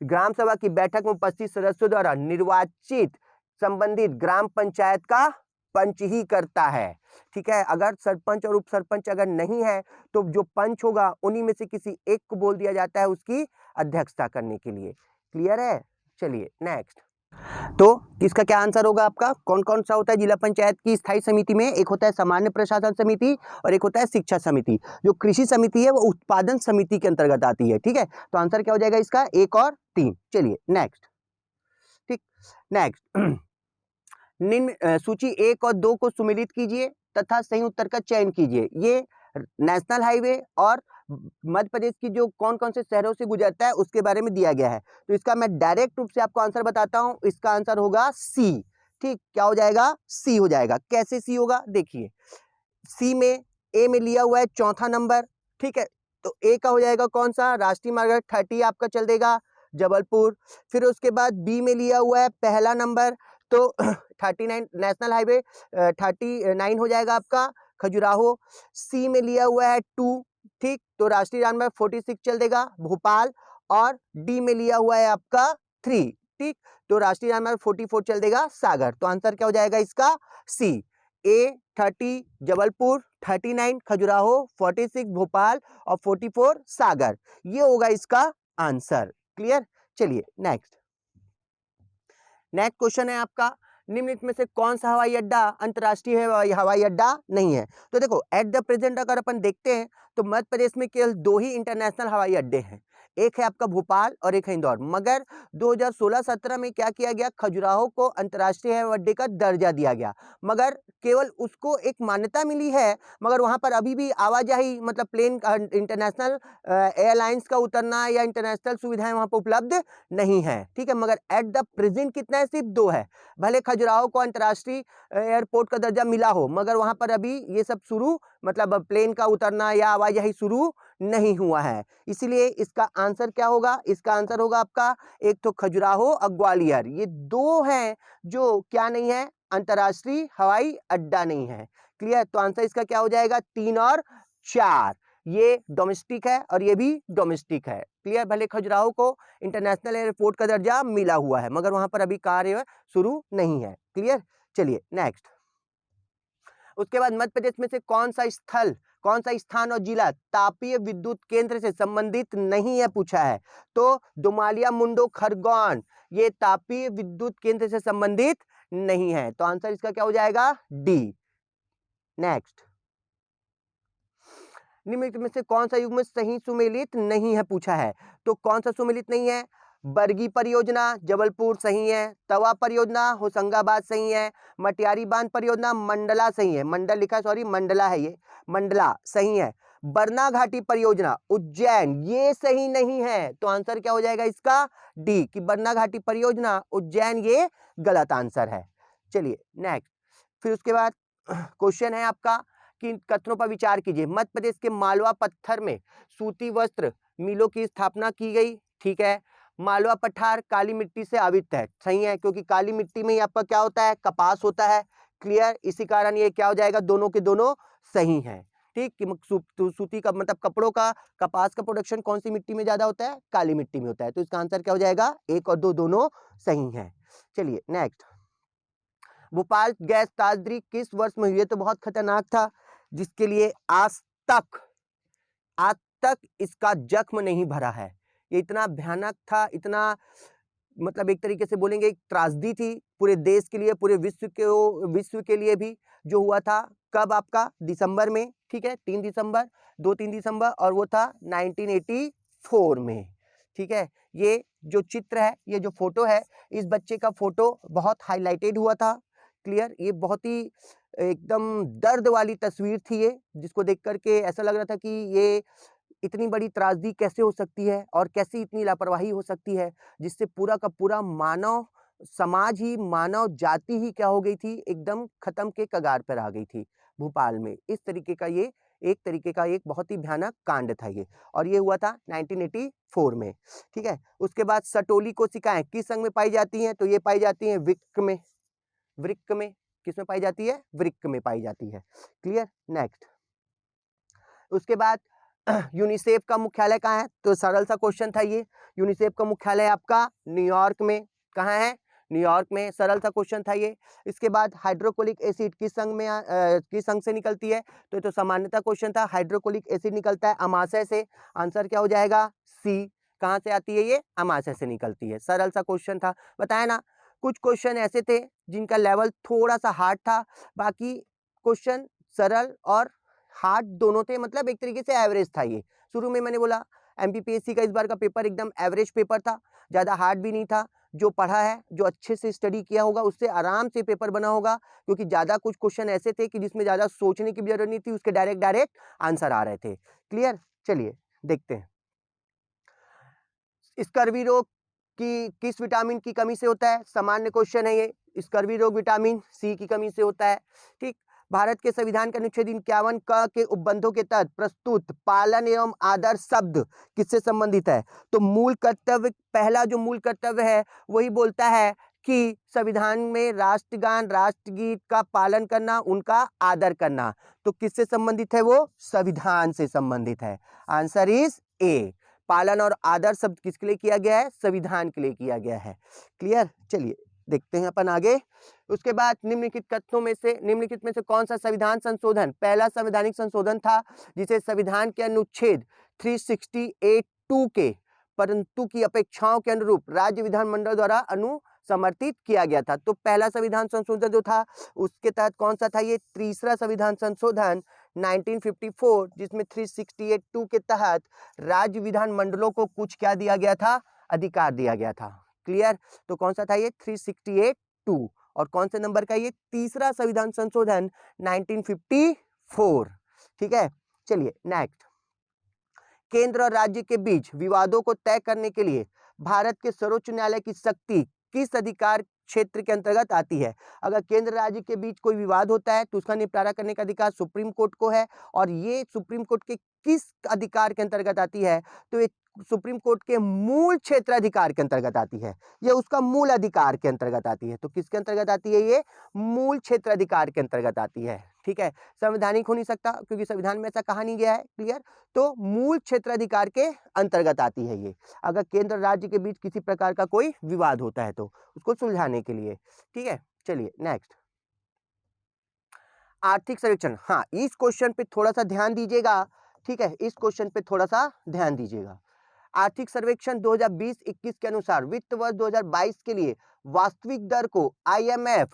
ग्राम सभा की बैठक में उपस्थित सदस्यों द्वारा निर्वाचित संबंधित ग्राम पंचायत का पंच ही करता है। ठीक है, अगर सरपंच और उपसरपंच अगर नहीं है तो जो पंच होगा उन्हीं में से किसी एक को बोल दिया जाता है उसकी अध्यक्षता करने के लिए। क्लियर है। चलिए नेक्स्ट, तो इसका क्या आंसर होगा आपका, कौन कौन सा होता है जिला पंचायत की स्थायी समिति में, एक होता है सामान्य प्रशासन समिति और एक होता है शिक्षा समिति। जो कृषि समिति है वो उत्पादन समिति के अंतर्गत आती है। ठीक है, तो आंसर क्या हो जाएगा इसका, 1 और 3। चलिए नेक्स्ट। ठीक, नेक्स्ट निम्न सूची 1 और 2 को सुमेलित कीजिए तथा सही उत्तर का चयन कीजिए। ये नेशनल हाईवे और मध्य प्रदेश की जो कौन कौन से शहरों से गुजरता है उसके बारे में दिया गया है। तो इसका मैं डायरेक्ट रूप से आपको आंसर बताता हूं, इसका आंसर होगा सी। ठीक, क्या हो जाएगा, सी हो जाएगा। कैसे सी होगा, देखिए सी में ए में लिया हुआ है 4था नंबर। ठीक है, तो ए का हो जाएगा कौन सा, राष्ट्रीय मार्ग 30 आपका चल देगा जबलपुर। फिर उसके बाद बी में लिया हुआ है पहला नंबर, तो 39 नेशनल हाईवे 39 हो जाएगा आपका खजुराहो। सी में लिया हुआ है 2, ठीक, तो राष्ट्रीय राजमार्ग 46 चल देगा भोपाल। और डी में लिया हुआ है आपका 3, ठीक, तो राष्ट्रीय राजमार्ग 44 चल देगा सागर। तो आंसर क्या हो जाएगा इसका, सी। ए 30 जबलपुर, 39 खजुराहो, 46 भोपाल और 44 सागर, ये होगा इसका आंसर। क्लियर। चलिए नेक्स्ट क्वेश्चन है आपका, निम्नलिखित में से कौन सा हवाई अड्डा अंतर्राष्ट्रीय हवाई अड्डा नहीं है। तो देखो एट द प्रेजेंट अगर अपन देखते हैं तो मध्य प्रदेश में केवल 2 ही इंटरनेशनल हवाई अड्डे हैं, एक है आपका भोपाल और एक है इंदौर। मगर 2016-17 में क्या किया गया, खजुराहो को अंतर्राष्ट्रीय हवाई अड्डे का दर्जा दिया गया, मगर केवल उसको एक मान्यता मिली है, मगर वहां पर अभी भी आवाजाही मतलब प्लेन इंटरनेशनल एयरलाइंस का उतरना या इंटरनेशनल सुविधाएं वहां पर उपलब्ध नहीं है। ठीक है, मगर एट द प्रेजेंट कितना है, सिर्फ 2 है। भले खजुराहो को अंतर्राष्ट्रीय एयरपोर्ट का दर्जा मिला हो, मगर वहां पर अभी ये सब शुरू मतलब प्लेन का उतरना या आवाजाही शुरू नहीं हुआ है। इसीलिए इसका आंसर क्या होगा? इसका आंसर होगा आपका एक तो खजुराहो और ग्वालियर, ये दो हैं जो क्या नहीं है, अंतर्राष्ट्रीय हवाई अड्डा नहीं है। क्लियर? तो आंसर इसका क्या हो जाएगा? 3 और 4, ये डोमेस्टिक है और ये भी डोमेस्टिक है। क्लियर? भले खजुराहो को इंटरनेशनल एयरपोर्ट का दर्जा मिला हुआ है मगर वहां पर अभी कार्य शुरू नहीं है। क्लियर? चलिए नेक्स्ट। उसके बाद मध्य प्रदेश में से कौन सा स्थान और जिला तापीय विद्युत केंद्र से संबंधित नहीं है पूछा है। तो दुमालिया मुंडो खरगोन ये तापीय विद्युत केंद्र से संबंधित नहीं है। तो आंसर इसका क्या हो जाएगा? डी। नेक्स्ट, निम्नलिखित में से कौन सा युग्म सही सुमेलित नहीं है पूछा है। तो कौन सा सुमेलित नहीं है? बरगी परियोजना जबलपुर सही है, तवा परियोजना होशंगाबाद सही है, मटियारी बांध परियोजना मंडला सही है, मंडल लिखा है सॉरी मंडला है, ये मंडला सही है। बरना घाटी परियोजना उज्जैन ये सही नहीं है। तो आंसर क्या हो जाएगा इसका? डी कि बरना घाटी परियोजना उज्जैन ये गलत आंसर है। चलिए नेक्स्ट। फिर उसके बाद क्वेश्चन है आपका कि कथनों पर विचार कीजिए। मध्य प्रदेश के मालवा पत्थर में सूती वस्त्र मिलों की स्थापना की गई। ठीक है। मालवा पठार काली मिट्टी से आवृत है, सही है, क्योंकि काली मिट्टी में ही आपका क्या होता है? कपास होता है। क्लियर? इसी कारण ये क्या हो जाएगा? दोनों के दोनों सही हैं। ठीक कि सूती का मतलब कपड़ों का, कपास का प्रोडक्शन कौन सी मिट्टी में ज्यादा होता है? काली मिट्टी में होता है। तो इसका आंसर क्या हो जाएगा? 1 और 2 दोनों सही है। चलिए नेक्स्ट। भोपाल गैस त्रासदी किस वर्ष में हुई? ये तो बहुत खतरनाक था, जिसके लिए आज तक इसका जख्म नहीं भरा है। ये इतना भयानक था, इतना मतलब एक तरीके से बोलेंगे एक त्रासदी थी पूरे देश के लिए, पूरे विश्व के लिए भी, जो हुआ था कब? आपका दिसंबर में। ठीक है, 3 दिसंबर, 2-3 दिसंबर, और वो था 1984 में। ठीक है। ये जो चित्र है, ये जो फोटो है, इस बच्चे का फोटो बहुत हाईलाइटेड हुआ था। क्लियर? ये बहुत ही एकदम दर्द वाली तस्वीर थी ये, जिसको देख करके ऐसा लग रहा था कि ये इतनी बड़ी त्रासदी कैसे हो सकती है और कैसे इतनी लापरवाही हो सकती है, जिससे पूरा का पूरा मानव समाज ही, मानव जाति ही क्या हो गई थी? एकदम खत्म के कगार पर आ गई थी भोपाल में। इस तरीके का ये एक बहुत ही भयानक कांड था ये, और ये हुआ था 1984 में। ठीक है। उसके बाद सटोली कोशिकाएं किस अंग में पाई जाती हैं? तो ये पाई जाती हैं वृक्क में। वृक्क में किस में पाई जाती है? वृक्क में पाई जाती है। क्लियर? नेक्स्ट। उसके बाद यूनिसेफ का मुख्यालय कहाँ है? तो सरल सा क्वेश्चन था ये। यूनिसेफ का मुख्यालय आपका न्यूयॉर्क में। कहाँ है? न्यूयॉर्क में। सरल सा क्वेश्चन था ये। इसके बाद हाइड्रोक्लोरिक एसिड किस अंग से निकलती है? तो ये तो सामान्यता क्वेश्चन था। हाइड्रोक्लोरिक एसिड निकलता है अमाशय से। आंसर क्या हो जाएगा? सी। कहाँ से आती है ये? अमाशय से निकलती है। सरल सा क्वेश्चन था, बताया ना। कुछ क्वेश्चन ऐसे थे जिनका लेवल थोड़ा सा हार्ड था, बाकी क्वेश्चन सरल और हार्ड दोनों थे, मतलब एक तरीके से एवरेज था ये। शुरू में मैंने बोला एमपीपीएससी का इस बार का पेपर एकदम एवरेज पेपर था, ज़्यादा हार्ड भी नहीं था। जो पढ़ा है, जो अच्छे से स्टडी किया होगा, उससे आराम से पेपर बना होगा, क्योंकि ज़्यादा कुछ क्वेश्चन ऐसे थे कि जिसमें ज़्यादा सोचने की भी जरूरत नहीं थी, उसके डायरेक्ट आंसर आ रहे थे। क्लियर? चलिए देखते हैं। स्कर्वी रोग की किस विटामिन की कमी से होता है? सामान्य क्वेश्चन है ये। स्कर्वी रोग विटामिन सी की कमी से होता है। ठीक। भारत के संविधान के अनुच्छेद 51 क के उपबंधों के तहत प्रस्तुत पालन एवं आदर शब्द किससे संबंधित है? तो मूल कर्तव्य, पहला जो मूल कर्तव्य है वही बोलता है कि संविधान में राष्ट्रगान, राष्ट्रगीत का पालन करना, उनका आदर करना। तो किससे संबंधित है वो? संविधान से संबंधित है। Answer is a. पालन और आदर शब्द किसके लिए किया गया है? संविधान के लिए किया गया है। क्लियर? चलिए देखते हैं अपन आगे। उसके बाद निम्नलिखित में से कौन सा संविधान संशोधन पहला संवैधानिक संशोधन था जिसे संविधान के अनुच्छेद 368(2) के परंतु की अपेक्षाओं के अनुरूप राज्य विधानमंडल द्वारा अनुसमर्थित किया गया था? तो पहला संविधान संशोधन जो था उसके तहत कौन सा था? ये तीसरा संविधान संशोधन 1954, जिसमें 368(2) के तहत राज्य विधानमंडलों को कुछ क्या दिया गया था? अधिकार दिया गया था। क्लियर? तो कौन सा था ये? 368(2). और कौन से नंबर का? ये तीसरा संविधान संशोधन 1954। ठीक है। चलिए नेक्स्ट। केंद्र और राज्य के बीच विवादों को तय करने के लिए भारत के सर्वोच्च न्यायालय की शक्ति किस अधिकार क्षेत्र के अंतर्गत आती है? अगर केंद्र राज्य के बीच कोई विवाद होता है तो उसका निपटारा करने का अधिकार सुप्रीम कोर्ट को है, और ये सुप्रीम कोर्ट के किस अधिकार के अंतर्गत आती है? तो ये सुप्रीम कोर्ट के मूल क्षेत्राधिकार के अंतर्गत आती है, ये उसका मूल अधिकार के अंतर्गत आती है। तो किसके अंतर्गत आती है? ये मूल क्षेत्राधिकार के अंतर्गत आती है। ठीक है, संवैधानिक हो नहीं सकता क्योंकि संविधान में ऐसा कहा नहीं गया है। क्लियर? तो मूल क्षेत्राधिकार के अंतर्गत आती है ये, अगर केंद्र और राज्य के बीच किसी प्रकार का कोई विवाद होता है तो उसको सुलझाने के लिए। ठीक है, चलिए नेक्स्ट, आर्थिक सर्वेक्षण। हाँ, इस क्वेश्चन पे थोड़ा सा ध्यान दीजिएगा। ठीक है, इस क्वेश्चन पे थोड़ा सा ध्यान दीजिएगा। आर्थिक सर्वेक्षण 2020-21 के अनुसार वित्त वर्ष 2022 के लिए वास्तविक दर को IMF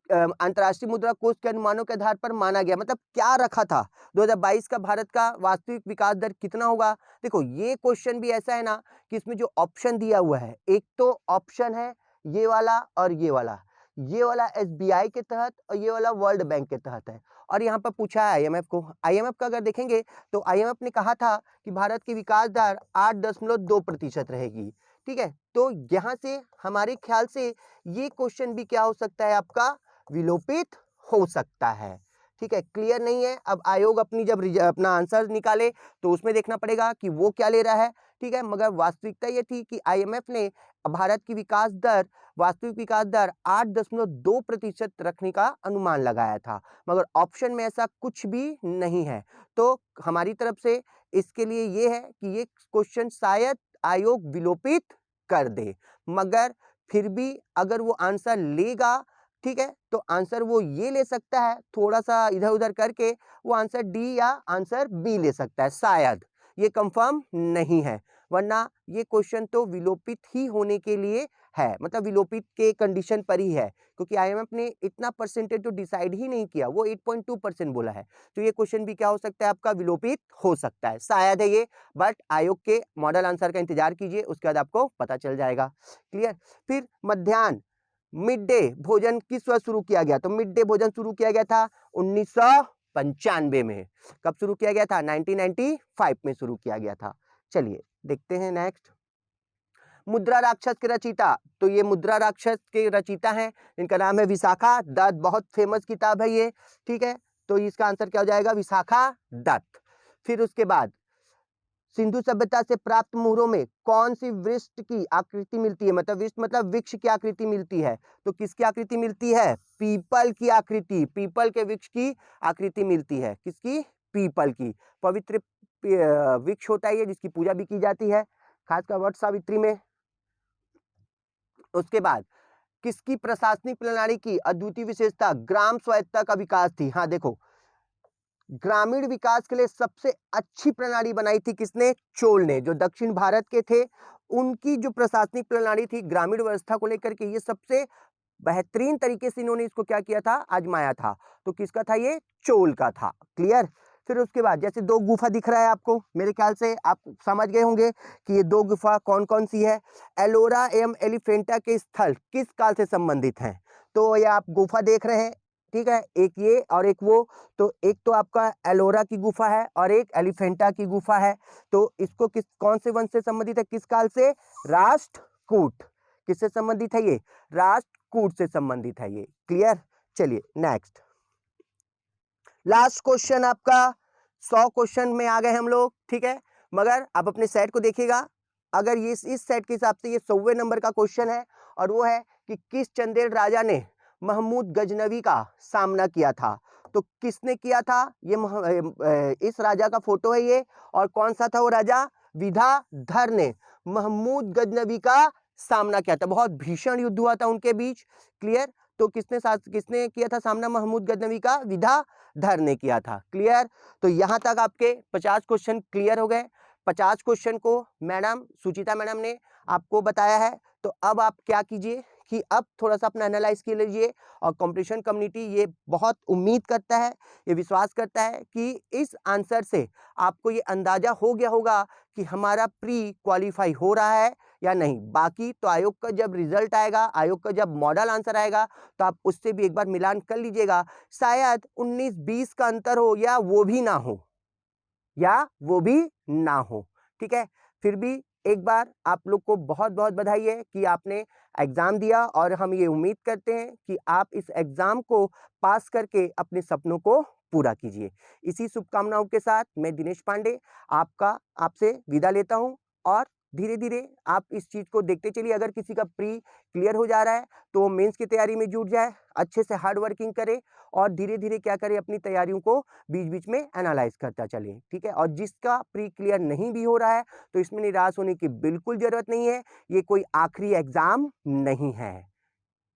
अंतर्राष्ट्रीय मुद्रा कोष के अनुमानों के आधार पर माना गया। मतलब क्या रखा था? 2022 का भारत का वास्तविक विकास दर कितना होगा? देखो, ये क्वेश्चन भी ऐसा है ना कि इसमें जो ऑप्शन दिया हुआ है, एक तो ऑप्शन है ये वाला और ये वाला, ये वाला SBI के तहत और ये वाला वर्ल्ड बैंक के तहत है, और यहाँ पर पूछा है IMF को। IMF का अगर देखेंगे तो IMF ने कहा था कि भारत की विकास दर 8.2% रहेगी। ठीक है, तो यहाँ से हमारे ख्याल से ये क्वेश्चन भी क्या हो सकता है? आपका विलोपित हो सकता है। ठीक है, क्लियर नहीं है? अब आयोग अपनी जब अपना आंसर निकाले तो उसमें देखना पड़ेगा कि वो क्या ले रहा है। ठीक है, मगर वास्तविकता ये थी कि IMF ने भारत की विकास दर, वास्तविक विकास दर 8.2% रखने का अनुमान लगाया था, मगर ऑप्शन में ऐसा कुछ भी नहीं है। तो हमारी तरफ से इसके लिए ये है कि ये क्वेश्चन शायद आयोग विलोपित कर दे, मगर फिर भी अगर वो आंसर लेगा, ठीक है, तो आंसर वो ये ले सकता है, थोड़ा सा इधर उधर करके वो आंसर डी या आंसर बी ले सकता है, शायद, ये कंफर्म नहीं है, वरना ये क्वेश्चन तो विलोपित ही होने के लिए है, मतलब विलोपित के कंडीशन पर ही है, क्योंकि IMF ने इतना परसेंटेज तो डिसाइड ही नहीं किया, वो 8.2% बोला है। तो ये क्वेश्चन भी क्या हो सकता है? आपका विलोपित हो सकता है, शायद है ये, बट आयोग के मॉडल आंसर का इंतजार कीजिए, उसके बाद आपको पता चल जाएगा। क्लियर? फिर मध्याह्न मिड डे भोजन किस वर्ष शुरू किया गया? तो मिड डे भोजन शुरू किया गया था 1995 में। कब शुरू किया गया था? 1995 में शुरू किया गया था। चलिए देखते हैं नेक्स्ट, मुद्रा राक्षस के रचयिता। तो ये मुद्रा राक्षस के रचयिता हैं, इनका नाम है विशाखा दत्त, बहुत फेमस किताब है ये। ठीक है, तो इसका आंसर क्या हो जाएगा? विशाखा दत्त। फिर उसके बाद सिंधु सभ्यता से प्राप्त मोहरों में कौन सी वृक्ष की आकृति मिलती है? मतलब वृक्ष मतलब वृक्ष की आकृति मिलती है, तो किसकी आकृति मिलती है? पीपल की आकृति, पीपल के वृक्ष की आकृति मिलती है। किसकी? पीपल की। पवित्र वृक्ष होता है ये, जिसकी पूजा भी की जाती है, खासकर वट सावित्री में। उसके बाद किसकी प्रशासनिक प्रणाली की अद्वितीय विशेषता ग्राम स्वायत्तता का विकास थी? हाँ देखो, ग्रामीण विकास के लिए सबसे अच्छी प्रणाली बनाई थी किसने? चोल ने, जो दक्षिण भारत के थे, उनकी जो प्रशासनिक प्रणाली थी ग्रामीण व्यवस्था को लेकर के, ये सबसे बेहतरीन तरीके से इन्होंने इसको क्या किया था? आजमाया था। तो किसका था? ये चोल का था। क्लियर? फिर उसके बाद जैसे दो गुफा दिख रहा है आपको, मेरे ख्याल से आप समझ गए होंगे कि ये दो गुफा कौन कौन सी है। एलोरा एवं एलिफेंटा के स्थल किस काल से संबंधित हैं? तो ये आप गुफा देख रहे हैं, ठीक है, एक ये और एक वो। तो एक तो आपका एलोरा की गुफा है और एक एलिफेंटा की गुफा है। तो इसको किस कौन से वंश से संबंधित है? किस काल से? राष्ट्रकूट। किससे संबंधित है ये? राष्ट्रकूट से संबंधित है ये। क्लियर? चलिए नेक्स्ट, लास्ट क्वेश्चन आपका 100 क्वेश्चन में आ गए हम लोग, ठीक है, मगर आप अपने सेट को देखिएगा, अगर ये इस सेट के हिसाब से ये 100वें नंबर का क्वेश्चन है, और वो है कि किस चंदेल राजा ने महमूद गजनवी का सामना किया था? तो किसने किया था? ये इस राजा का फोटो है ये, और कौन सा था वो राजा? विधाधर ने महमूद गजनवी का सामना किया था। बहुत भीषण युद्ध हुआ था उनके बीच। क्लियर? तो किसने किया था सामना महमूद गजनवी का? विधाधर ने किया था। क्लियर? तो यहाँ तक आपके 50 क्वेश्चन क्लियर हो गए। 50 क्वेश्चन को मैडम सुचिता मैडम ने आपको बताया है। तो अब आप क्या कीजिए कि अब थोड़ा सा अपना एनालाइज कर लीजिए, और कंपटीशन कम्युनिटी ये बहुत उम्मीद करता है, ये विश्वास करता है कि इस आंसर से आपको ये अंदाजा हो गया होगा कि हमारा प्री क्वालिफाई हो रहा है या नहीं। बाकी तो आयोग का जब रिजल्ट आएगा, आयोग का जब मॉडल आंसर आएगा, तो आप उससे भी एक बार मिलान कर लीजिएगा। शायद 19-20 का अंतर हो, या वो भी ना हो, या वो भी ना हो। ठीक है, फिर भी एक बार आप लोग को बहुत बहुत बधाई है कि आपने एग्जाम दिया, और हम ये उम्मीद करते हैं कि आप इस एग्जाम को पास करके अपने सपनों को पूरा कीजिए। इसी शुभकामनाओं के साथ मैं दिनेश पांडे आपसे विदा लेता हूँ और धीरे-धीरे आप इस चीज़ को देखते चलिए। अगर किसी का प्री क्लियर हो जा रहा है तो मेंस की तैयारी में जुट जाए, अच्छे से हार्ड वर्किंग करे और धीरे-धीरे क्या करे, अपनी तैयारियों को बीच-बीच में एनालाइज़ करता चले, ठीक है? और जिसका प्री क्लियर नहीं भी हो रहा है तो इसमें निराश होने की बिल्कुल ज़रूरत नहीं है, ये कोई आखिरी एग्ज़ाम नहीं है,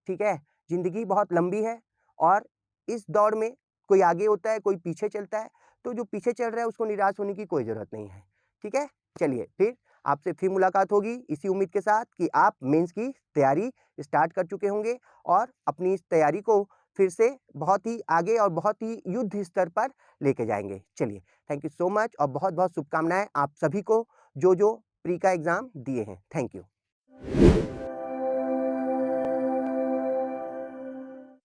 ठीक है? ज़िंदगी बहुत लंबी है और इस दौड़ में कोई आगे होता है, कोई पीछे चलता है, तो जो पीछे चल रहा है उसको निराश होने की कोई ज़रूरत नहीं है, ठीक है? चलिए फिर आपसे फिर मुलाकात होगी इसी उम्मीद के साथ कि आप मेंस की तैयारी स्टार्ट कर चुके होंगे और अपनी इस तैयारी को फिर से बहुत ही आगे और बहुत ही युद्ध स्तर पर लेके जाएँगे। चलिए, थैंक यू सो मच और बहुत-बहुत शुभकामनाएँ आप सभी को जो प्री का एग्ज़ाम दिए हैं। Thank you.